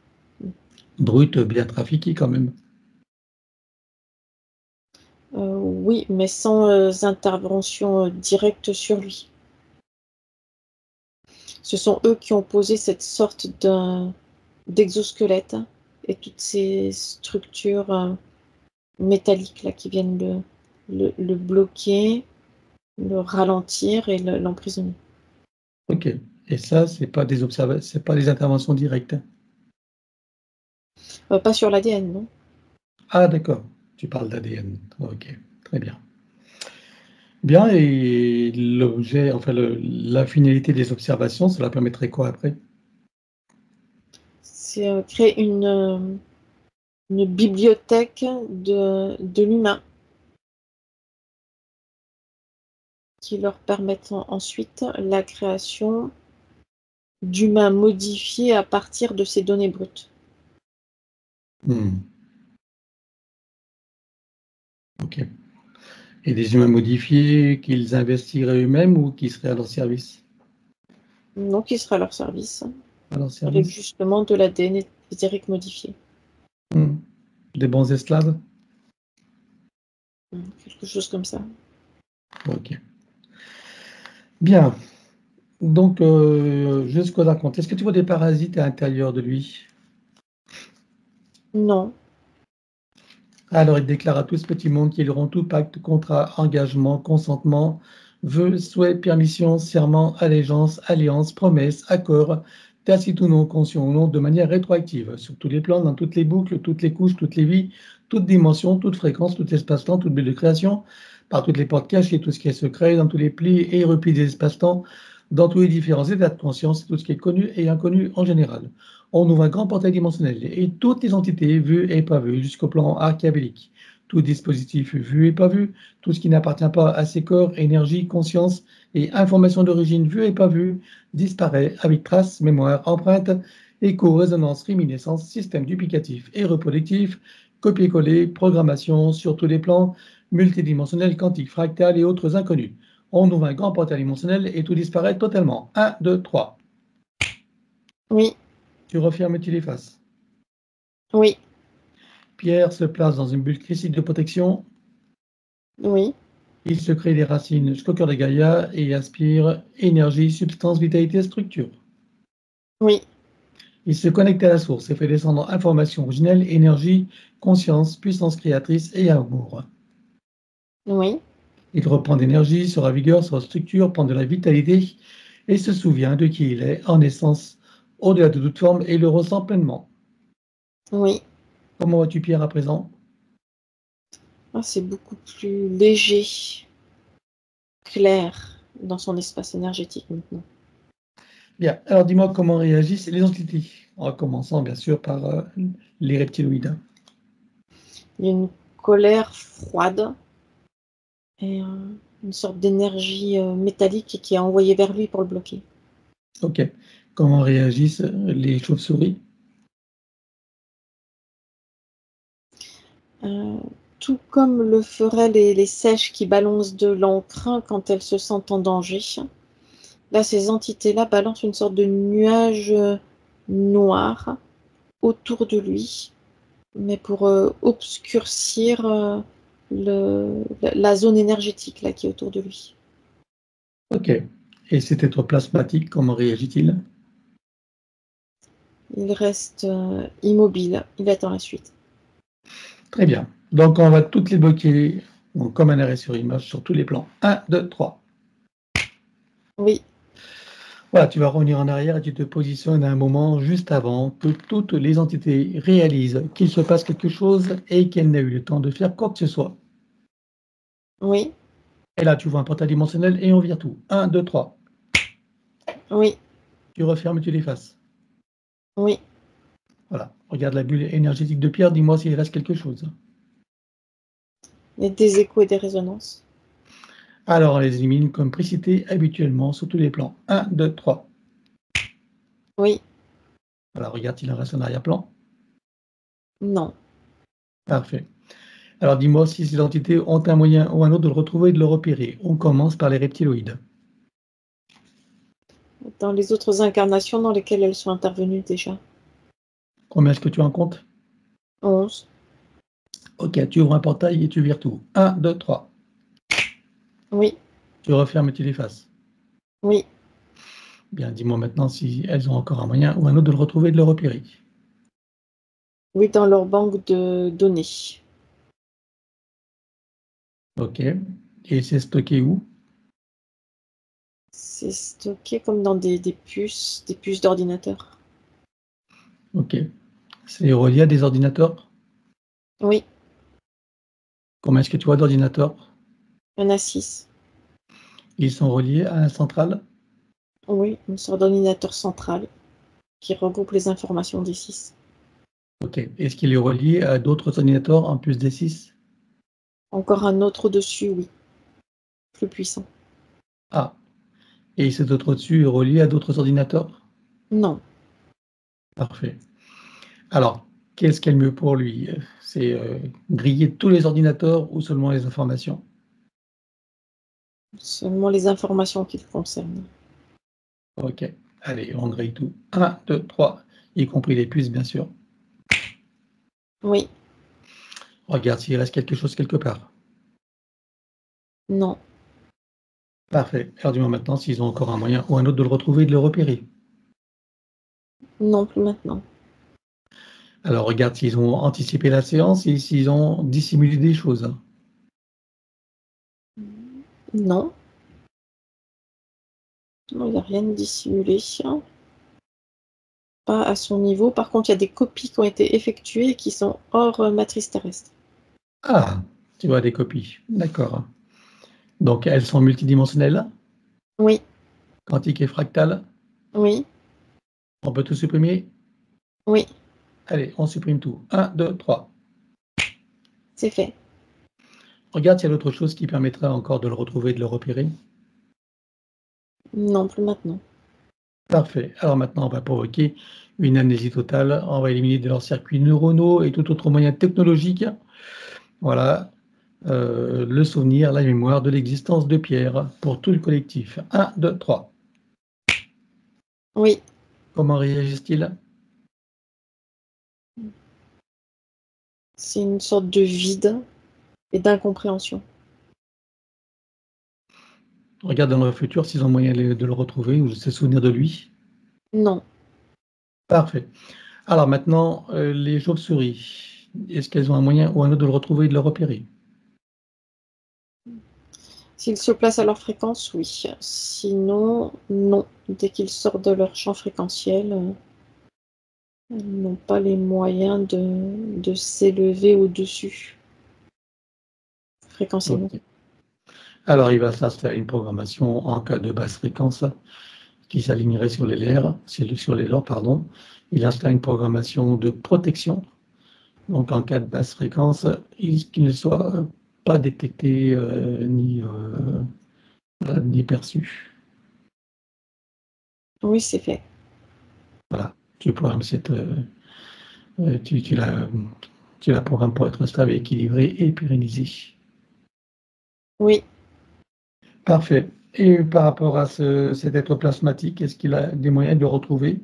Brut, bien trafiqué quand même. Oui, mais sans intervention directe sur lui. Ce sont eux qui ont posé cette sorte d'exosquelette et toutes ces structures métalliques là qui viennent le bloquer, le ralentir et l'emprisonner. Ok. Et ça, c'est pas c'est pas des interventions directes. Pas sur l'ADN, non? Ah, d'accord. Tu parles d'ADN. Ok. Très bien. Bien. Et l'objet, enfin, la finalité des observations, cela permettrait quoi après? C'est créer une bibliothèque de l'humain qui leur permettent ensuite la création d'humains modifiés à partir de ces données brutes. Hmm. Ok. Et des humains modifiés qu'ils investiraient eux-mêmes ou qui seraient à leur service? Donc, qui sera à leur service, À leur avec service? justement de l'ADN éthérique modifié. Hmm. Des bons esclaves? Quelque chose comme ça. Ok. Bien. Donc, jusqu'au raconte. Est-ce que tu vois des parasites à l'intérieur de lui? Non, Alors, il déclare à tout ce petit monde qu'ils auront tout pacte, contrat, engagement, consentement, vœux, souhaits, permission, serment, allégeance, alliance, promesse, accord, tacite ou non, conscient ou non, de manière rétroactive, sur tous les plans, dans toutes les boucles, toutes les couches, toutes les vies, toutes dimensions, toutes fréquences, tout espace-temps, toute bulle de création, par toutes les portes cachées, tout ce qui est secret, dans tous les plis et replis des espaces-temps, dans tous les différents états de conscience, tout ce qui est connu et inconnu en général. On ouvre un grand portail dimensionnel et toutes les entités vues et pas vues jusqu'au plan archiavélique, tout dispositif vu et pas vu, tout ce qui n'appartient pas à ces corps, énergie, conscience et information d'origine vue et pas vue, disparaît avec trace, mémoire, empreinte écho, résonance, réminiscence, système duplicatif et reproductif, copier-coller, programmation sur tous les plans, multidimensionnel, quantique, fractal et autres inconnus. On ouvre un grand portail dimensionnel et tout disparaît totalement. 1, 2, 3. Oui, Tu refermes et tu l'effaces. oui, Pierre se place dans une bulle critique de protection. oui, Il se crée des racines jusqu'au cœur de Gaïa et aspire énergie, substance, vitalité, structure. oui, Il se connecte à la source et fait descendre information originelle, énergie, conscience, puissance créatrice et amour. oui, Il reprend d'énergie, sera vigueur, sera structure, prend de la vitalité et se souvient de qui il est en essence, au-delà de toute forme et le ressent pleinement. oui. Comment vois-tu Pierre à présent? Ah, c'est beaucoup plus léger, clair dans son espace énergétique maintenant. Bien, alors dis-moi comment réagissent les entités, en commençant bien sûr par les reptiloïdes. Il y a une colère froide et une sorte d'énergie métallique qui est envoyée vers lui pour le bloquer. Ok. Comment réagissent les chauves-souris? Euh, Tout comme le feraient les seiches qui balancent de l'encre quand elles se sentent en danger. Là, ces entités-là balancent une sorte de nuage noir autour de lui, mais pour obscurcir la zone énergétique là, qui est autour de lui. Ok. Et cet être plasmatique, comment réagit-il? Il reste immobile, il attend la suite. Très bien. Donc on va toutes les bloquer, donc, comme un arrêt sur image, sur tous les plans. 1, 2, 3. Oui, Voilà, tu vas revenir en arrière et tu te positionnes à un moment juste avant que toutes les entités réalisent qu'il se passe quelque chose et qu'elles n'aient eu le temps de faire quoi que ce soit. oui, Et là, tu vois un portail dimensionnel et on vire tout. 1, 2, 3. oui, Tu refermes et tu l'effaces. oui. Voilà. Regarde la bulle énergétique de Pierre, dis-moi s'il reste quelque chose. Il y a des échos et des résonances. Alors, on les élimine comme précité habituellement sur tous les plans. 1, 2, 3. Oui, Voilà, regarde s'il en reste un arrière-plan. non. Parfait. Alors, dis-moi si ces entités ont un moyen ou un autre de le retrouver et de le repérer. On commence par les reptiloïdes. Dans les autres incarnations dans lesquelles elles sont intervenues déjà. Combien est-ce que tu en comptes? 11. Ok, tu ouvres un portail et tu vires tout. 1, 2, 3. Oui, Tu refermes et tu l'effaces. oui. Bien, dis-moi maintenant si elles ont encore un moyen ou un autre de le retrouver et de le repérer. Oui, dans leur banque de données. Ok. Et c'est stocké où? C'est stocké comme dans des puces d'ordinateur. Ok. C'est relié à des ordinateurs? Oui, Combien est-ce que tu vois d'ordinateurs? il y en a 6. Ils sont reliés à un central? Oui, une sorte d'ordinateur central qui regroupe les informations des 6. Ok. Est-ce qu'il est relié à d'autres ordinateurs en plus des 6? Encore un autre au-dessus, oui, plus puissant. Ah. Et cet autre au-dessus est relié à d'autres ordinateurs? Non, Parfait. Alors, qu'est-ce qu'il y a de mieux pour lui? C'est griller tous les ordinateurs ou seulement les informations? seulement les informations qui le concernent. Ok. Allez, on grille tout. 1, 2, 3. Y compris les puces, bien sûr. Oui, Regarde s'il reste quelque chose quelque part. non, Parfait. Alors dis-moi maintenant s'ils ont encore un moyen ou un autre de le retrouver et de le repérer. non plus maintenant. Alors regarde s'ils ont anticipé la séance et s'ils ont dissimulé des choses. Non, non, il n'y a rien de dissimulé. Pas à son niveau. Par contre, il y a des copies qui ont été effectuées et qui sont hors matrice terrestre. Ah, tu vois des copies. D'accord. Donc elles sont multidimensionnelles, Oui, quantiques et fractales. oui, On peut tout supprimer. oui, Allez, on supprime tout. 1, 2, 3. c'est fait. Regarde s'il y a d'autres choses qui permettraient encore de le retrouver et de le repérer. Non plus maintenant. Parfait. Alors maintenant, on va provoquer une amnésie totale. On va éliminer de leurs circuits neuronaux et tout autre moyen technologique. Voilà, le souvenir, la mémoire de l'existence de Pierre pour tout le collectif. 1, 2, 3. Oui. Comment réagissent-ils? C'est une sorte de vide et d'incompréhension. Regarde dans le futur s'ils ont moyen de le retrouver ou de se souvenir de lui. Non. Parfait. Alors maintenant, les chauves-souris, est-ce qu'elles ont un moyen ou un autre de le retrouver et de le repérer? S'ils se placent à leur fréquence, oui. Sinon, non. Dès qu'ils sortent de leur champ fréquentiel, elles n'ont pas les moyens de s'élever au-dessus fréquentiellement. Ok. Alors il va s'installer une programmation en cas de basse fréquence qui s'alignerait sur les leurs, pardon. Il installe une programmation de protection. Donc en cas de basse fréquence, qu'il ne soit pas détecté ni perçu. Oui, c'est fait. Voilà, tu programmes tu la programmes pour être stable, équilibré et pérennisé. Oui. Parfait. Et par rapport à cet être plasmatique, est-ce qu'il a des moyens de le retrouver,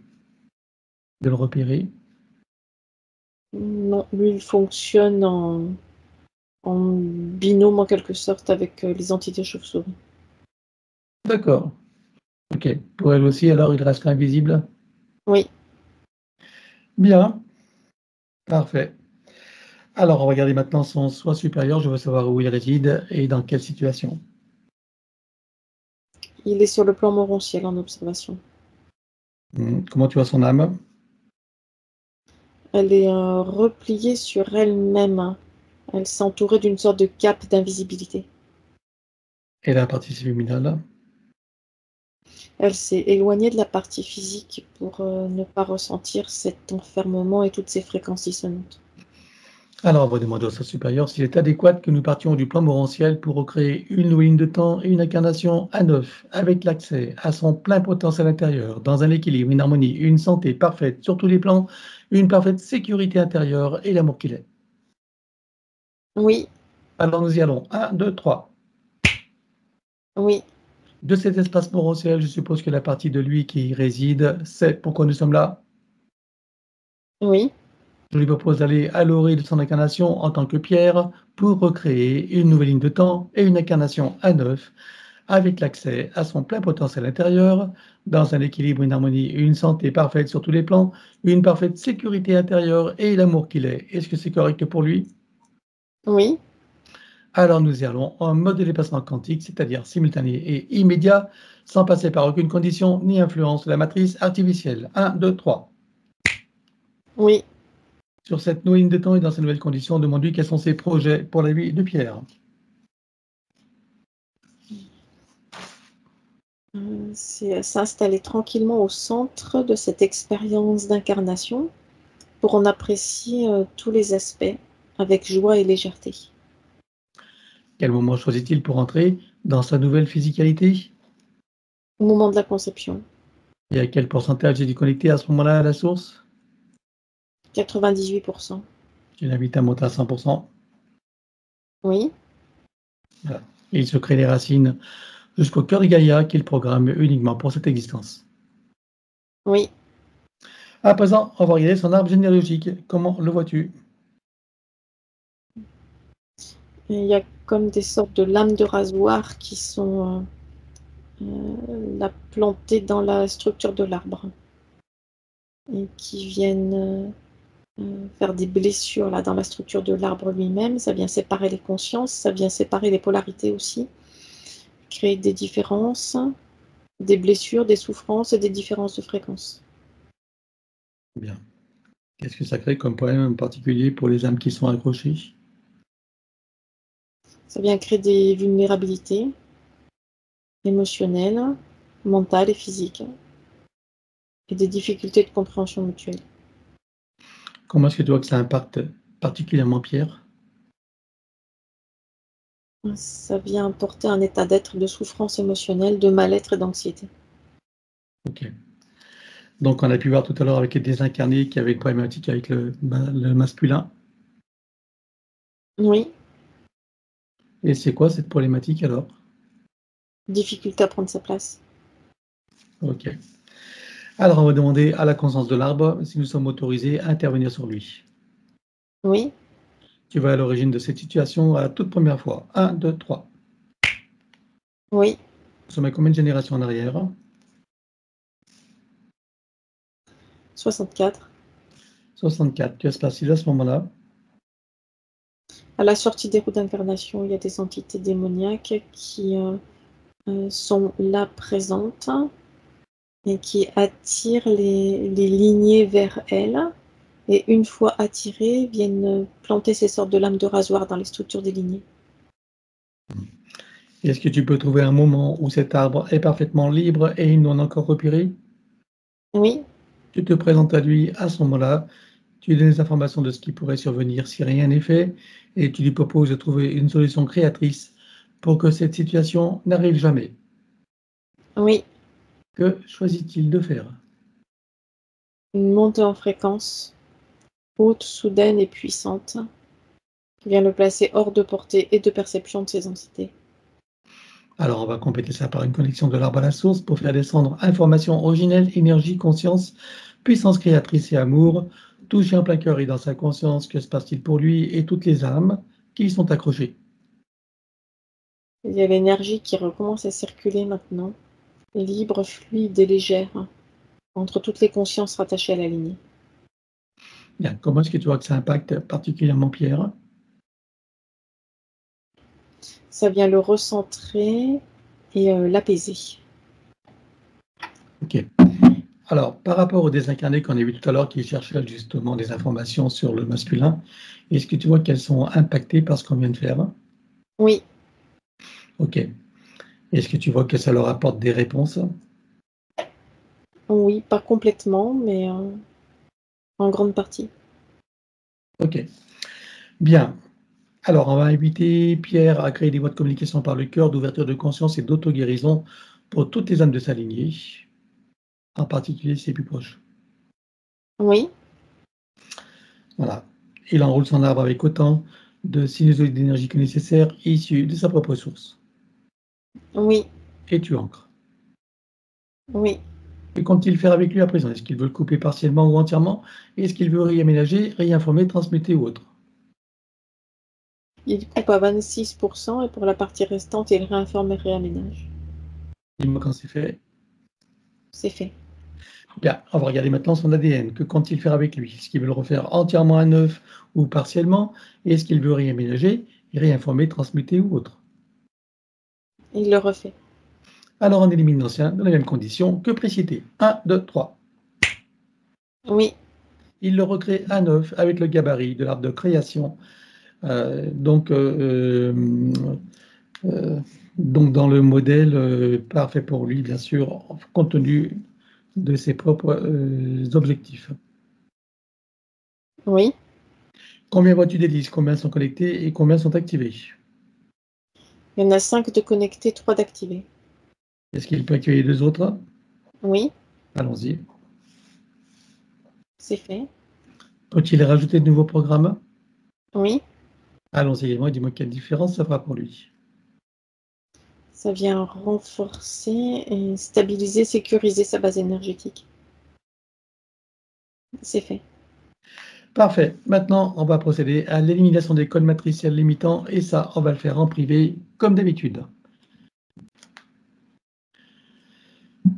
de le repérer? Non, lui, il fonctionne en binôme en quelque sorte avec les entités chauves-souris. D'accord. Ok. Pour elle aussi, alors, il reste invisible? Oui. Bien. Parfait. Alors, on va regarder maintenant son soi supérieur. Je veux savoir où il réside et dans quelle situation. Il est sur le plan morontiel en observation. Comment tu vois son âme? Elle est repliée sur elle-même. Elle s'est entourée d'une sorte de cape d'invisibilité. Et la partie subliminale? Elle s'est éloignée de la partie physique pour ne pas ressentir cet enfermement et toutes ces fréquences dissonantes. Alors, on va demander au soi supérieur s'il est adéquat que nous partions du plan morantiel pour recréer une nouvelle ligne de temps et une incarnation à neuf, avec l'accès à son plein potentiel intérieur, dans un équilibre, une harmonie, une santé parfaite sur tous les plans, une parfaite sécurité intérieure et l'amour qu'il est. Oui, Alors nous y allons. 1, 2, 3. oui, De cet espace morantiel, je suppose que la partie de lui qui y réside, c'est pourquoi nous sommes là. oui, Je lui propose d'aller à l'orée de son incarnation en tant que pierre pour recréer une nouvelle ligne de temps et une incarnation à neuf avec l'accès à son plein potentiel intérieur, dans un équilibre, une harmonie, une santé parfaite sur tous les plans, une parfaite sécurité intérieure et l'amour qu'il est. Est-ce que c'est correct pour lui? oui, Alors nous y allons en mode de déplacement quantique, c'est-à-dire simultané et immédiat, sans passer par aucune condition ni influence de la matrice artificielle. 1, 2, 3. oui. Sur cette nouvelle ligne de temps et dans ces nouvelles conditions, demande-lui quels sont ses projets pour la vie de Pierre. C'est s'installer tranquillement au centre de cette expérience d'incarnation pour en apprécier tous les aspects avec joie et légèreté. Quel moment choisit-il pour entrer dans sa nouvelle physicalité? Au moment de la conception, Et à quel pourcentage est-il connecté à ce moment-là à la source? 98%. Je l'invite à monter à 100%. Oui, Voilà. Et il se crée les racines jusqu'au cœur de Gaïa qu'il programme uniquement pour cette existence. oui. À présent, on va regarder son arbre généalogique. Comment le vois-tu? Et il y a comme des sortes de lames de rasoir qui sont là, plantées dans la structure de l'arbre et qui viennent faire des blessures là, dans la structure de l'arbre lui-même. Ça vient séparer les consciences, ça vient séparer les polarités aussi, créer des différences, des blessures, des souffrances et des différences de fréquence. Bien. Qu'est-ce que ça crée comme problème en particulier pour les âmes qui sont accrochées? Ça vient créer des vulnérabilités émotionnelles, mentales et physiques, et des difficultés de compréhension mutuelle. Comment est-ce que tu vois que ça impacte particulièrement Pierre? Ça vient apporter un état d'être de souffrance émotionnelle, de mal-être et d'anxiété. Ok. Donc, on a pu voir tout à l'heure avec les désincarnés qui avaient une problématique avec le masculin. Oui. Et c'est quoi cette problématique alors? Difficulté à prendre sa place. Ok. Alors, on va demander à la conscience de l'arbre si nous sommes autorisés à intervenir sur lui. Oui. Tu vas à l'origine de cette situation à la toute première fois. 1, 2, 3. Oui. Nous sommes à combien de générations en arrière? 64. 64. Que se passe-t-il à ce moment-là? À la sortie des routes d'incarnation, il y a des entités démoniaques qui sont là présentes et qui attirent les lignées vers elles. Et une fois attirées, viennent planter ces sortes de lames de rasoir dans les structures des lignées. Est-ce que tu peux trouver un moment où cet arbre est parfaitement libre et il non encore repéré? Oui. Tu te présentes à lui à ce moment-là, tu lui donnes des informations de ce qui pourrait survenir si rien n'est fait, et tu lui proposes de trouver une solution créatrice pour que cette situation n'arrive jamais. Oui. Que choisit-il de faire? Une montée en fréquence, haute, soudaine et puissante, qui vient le placer hors de portée et de perception de ces entités. Alors, on va compléter ça par une connexion de l'arbre à la source pour faire descendre information originelle, énergie, conscience, puissance créatrice et amour, toucher en plein cœur et dans sa conscience, que se passe-t-il pour lui et toutes les âmes qui y sont accrochées. Il y a l'énergie qui recommence à circuler maintenant, libre, fluide et légère, entre toutes les consciences rattachées à la lignée. Bien, comment est-ce que tu vois que ça impacte particulièrement Pierre? Ça vient le recentrer et l'apaiser. Ok. Alors, par rapport au désincarné qu'on a vu tout à l'heure qui cherchait justement des informations sur le masculin, est-ce que tu vois qu'elles sont impactées par ce qu'on vient de faire? Oui. Ok. Est-ce que tu vois que ça leur apporte des réponses? Oui, pas complètement, mais en grande partie. Ok. Bien. Alors, on va inviter Pierre à créer des voies de communication par le cœur, d'ouverture de conscience et d'auto-guérison pour toutes les âmes de sa lignée, en particulier ses plus proches. Oui. Voilà. Il enroule son arbre avec autant de sinusoïdes d'énergie que nécessaire, issus de sa propre source. Oui. Et tu ancres. Oui. Que compte-t-il faire avec lui à présent? Est-ce qu'il veut le couper partiellement ou entièrement? Est-ce qu'il veut réaménager, réinformer, transmuter ou autre? Il coupe à 26% et pour la partie restante, il réinforme et réaménage. Dis-moi quand c'est fait. C'est fait. Bien, on va regarder maintenant son ADN. Que compte-t-il faire avec lui? Est-ce qu'il veut le refaire entièrement à neuf ou partiellement? Est-ce qu'il veut réaménager, réinformer, transmuter ou autre? Il le refait. Alors on élimine l'ancien dans les mêmes conditions que précité. 1, 2, 3. Oui. Il le recrée à neuf avec le gabarit de l'arbre de création. Donc, dans le modèle parfait pour lui, bien sûr, compte tenu de ses propres objectifs. Oui. Combien vois-tu d'hélices? Combien sont connectés et combien sont activés? Il y en a 5 de connectés, 3 d'activés. Est-ce qu'il peut accueillir les deux autres? Oui. Allons-y. C'est fait. Peut-il rajouter de nouveaux programmes? Oui. Allons-y également, dis-moi quelle différence ça fera pour lui. Ça vient renforcer et stabiliser, sécuriser sa base énergétique. C'est fait. Parfait. Maintenant, on va procéder à l'élimination des codes matriciels limitants et ça, on va le faire en privé, comme d'habitude.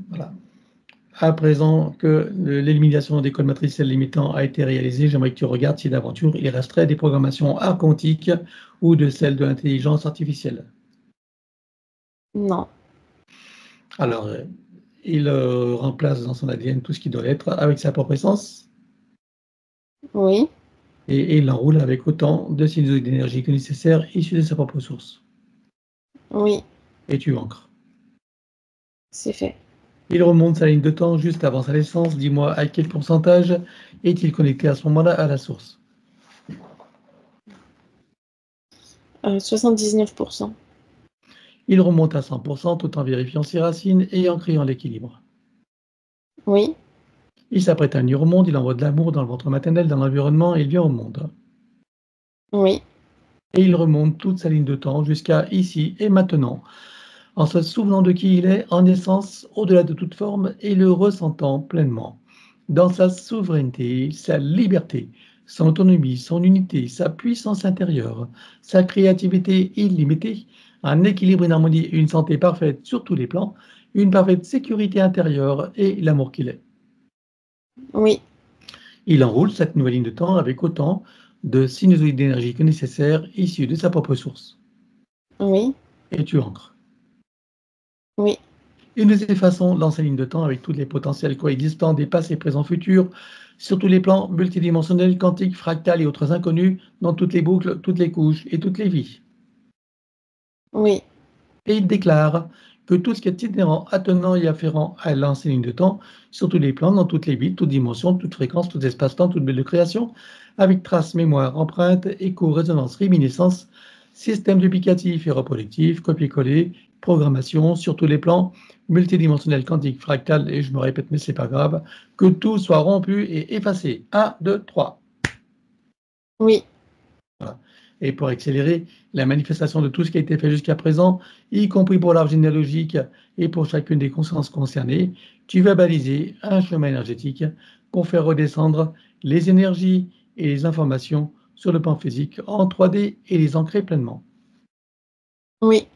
Voilà. À présent que l'élimination des codes matriciels limitants a été réalisée, j'aimerais que tu regardes si d'aventure il resterait des programmations archontiques ou de celles de l'intelligence artificielle. Non. Alors, il remplace dans son ADN tout ce qui doit l'être avec sa propre essence Oui. et il l'enroule avec autant de sinusoïdes d'énergie que nécessaire issus de sa propre source. Oui. Et tu ancres. C'est fait. Il remonte sa ligne de temps juste avant sa naissance. Dis-moi à quel pourcentage est-il connecté à ce moment-là à la source? 79%. Il remonte à 100% tout en vérifiant ses racines et en créant l'équilibre. Oui. Il s'apprête à venir au monde, il envoie de l'amour dans le ventre maternel, dans l'environnement, et il vient au monde. Oui, Et il remonte toute sa ligne de temps jusqu'à ici et maintenant, en se souvenant de qui il est, en essence, au-delà de toute forme, et le ressentant pleinement. Dans sa souveraineté, sa liberté, son autonomie, son unité, sa puissance intérieure, sa créativité illimitée, un équilibre, une harmonie, une santé parfaite sur tous les plans, une parfaite sécurité intérieure et l'amour qu'il est. oui, Il enroule cette nouvelle ligne de temps avec autant de sinusoïdes d'énergie que nécessaire issus de sa propre source. oui, Et tu ancres. oui, Et nous effaçons dans sa ligne de temps avec tous les potentiels coexistants des passés, présents, futurs, sur tous les plans multidimensionnels, quantiques, fractales et autres inconnus, dans toutes les boucles, toutes les couches et toutes les vies. oui, Et il déclare que tout ce qui est inhérent, attenant et afférent à l'ancienne ligne de temps, sur tous les plans, dans toutes les vies, toutes dimensions, toutes fréquences, tout espace-temps, toute bulle de création, avec traces, mémoire, empreinte, écho, résonance, réminiscence, système duplicatif et reproductif, copier-coller, programmation, sur tous les plans, multidimensionnel, quantique, fractal, et je me répète, mais c'est pas grave, que tout soit rompu et effacé. 1, 2, 3. oui, Voilà. Et pour accélérer la manifestation de tout ce qui a été fait jusqu'à présent, y compris pour l'arbre généalogique et pour chacune des consciences concernées, tu vas baliser un chemin énergétique pour faire redescendre les énergies et les informations sur le plan physique en 3D et les ancrer pleinement. oui.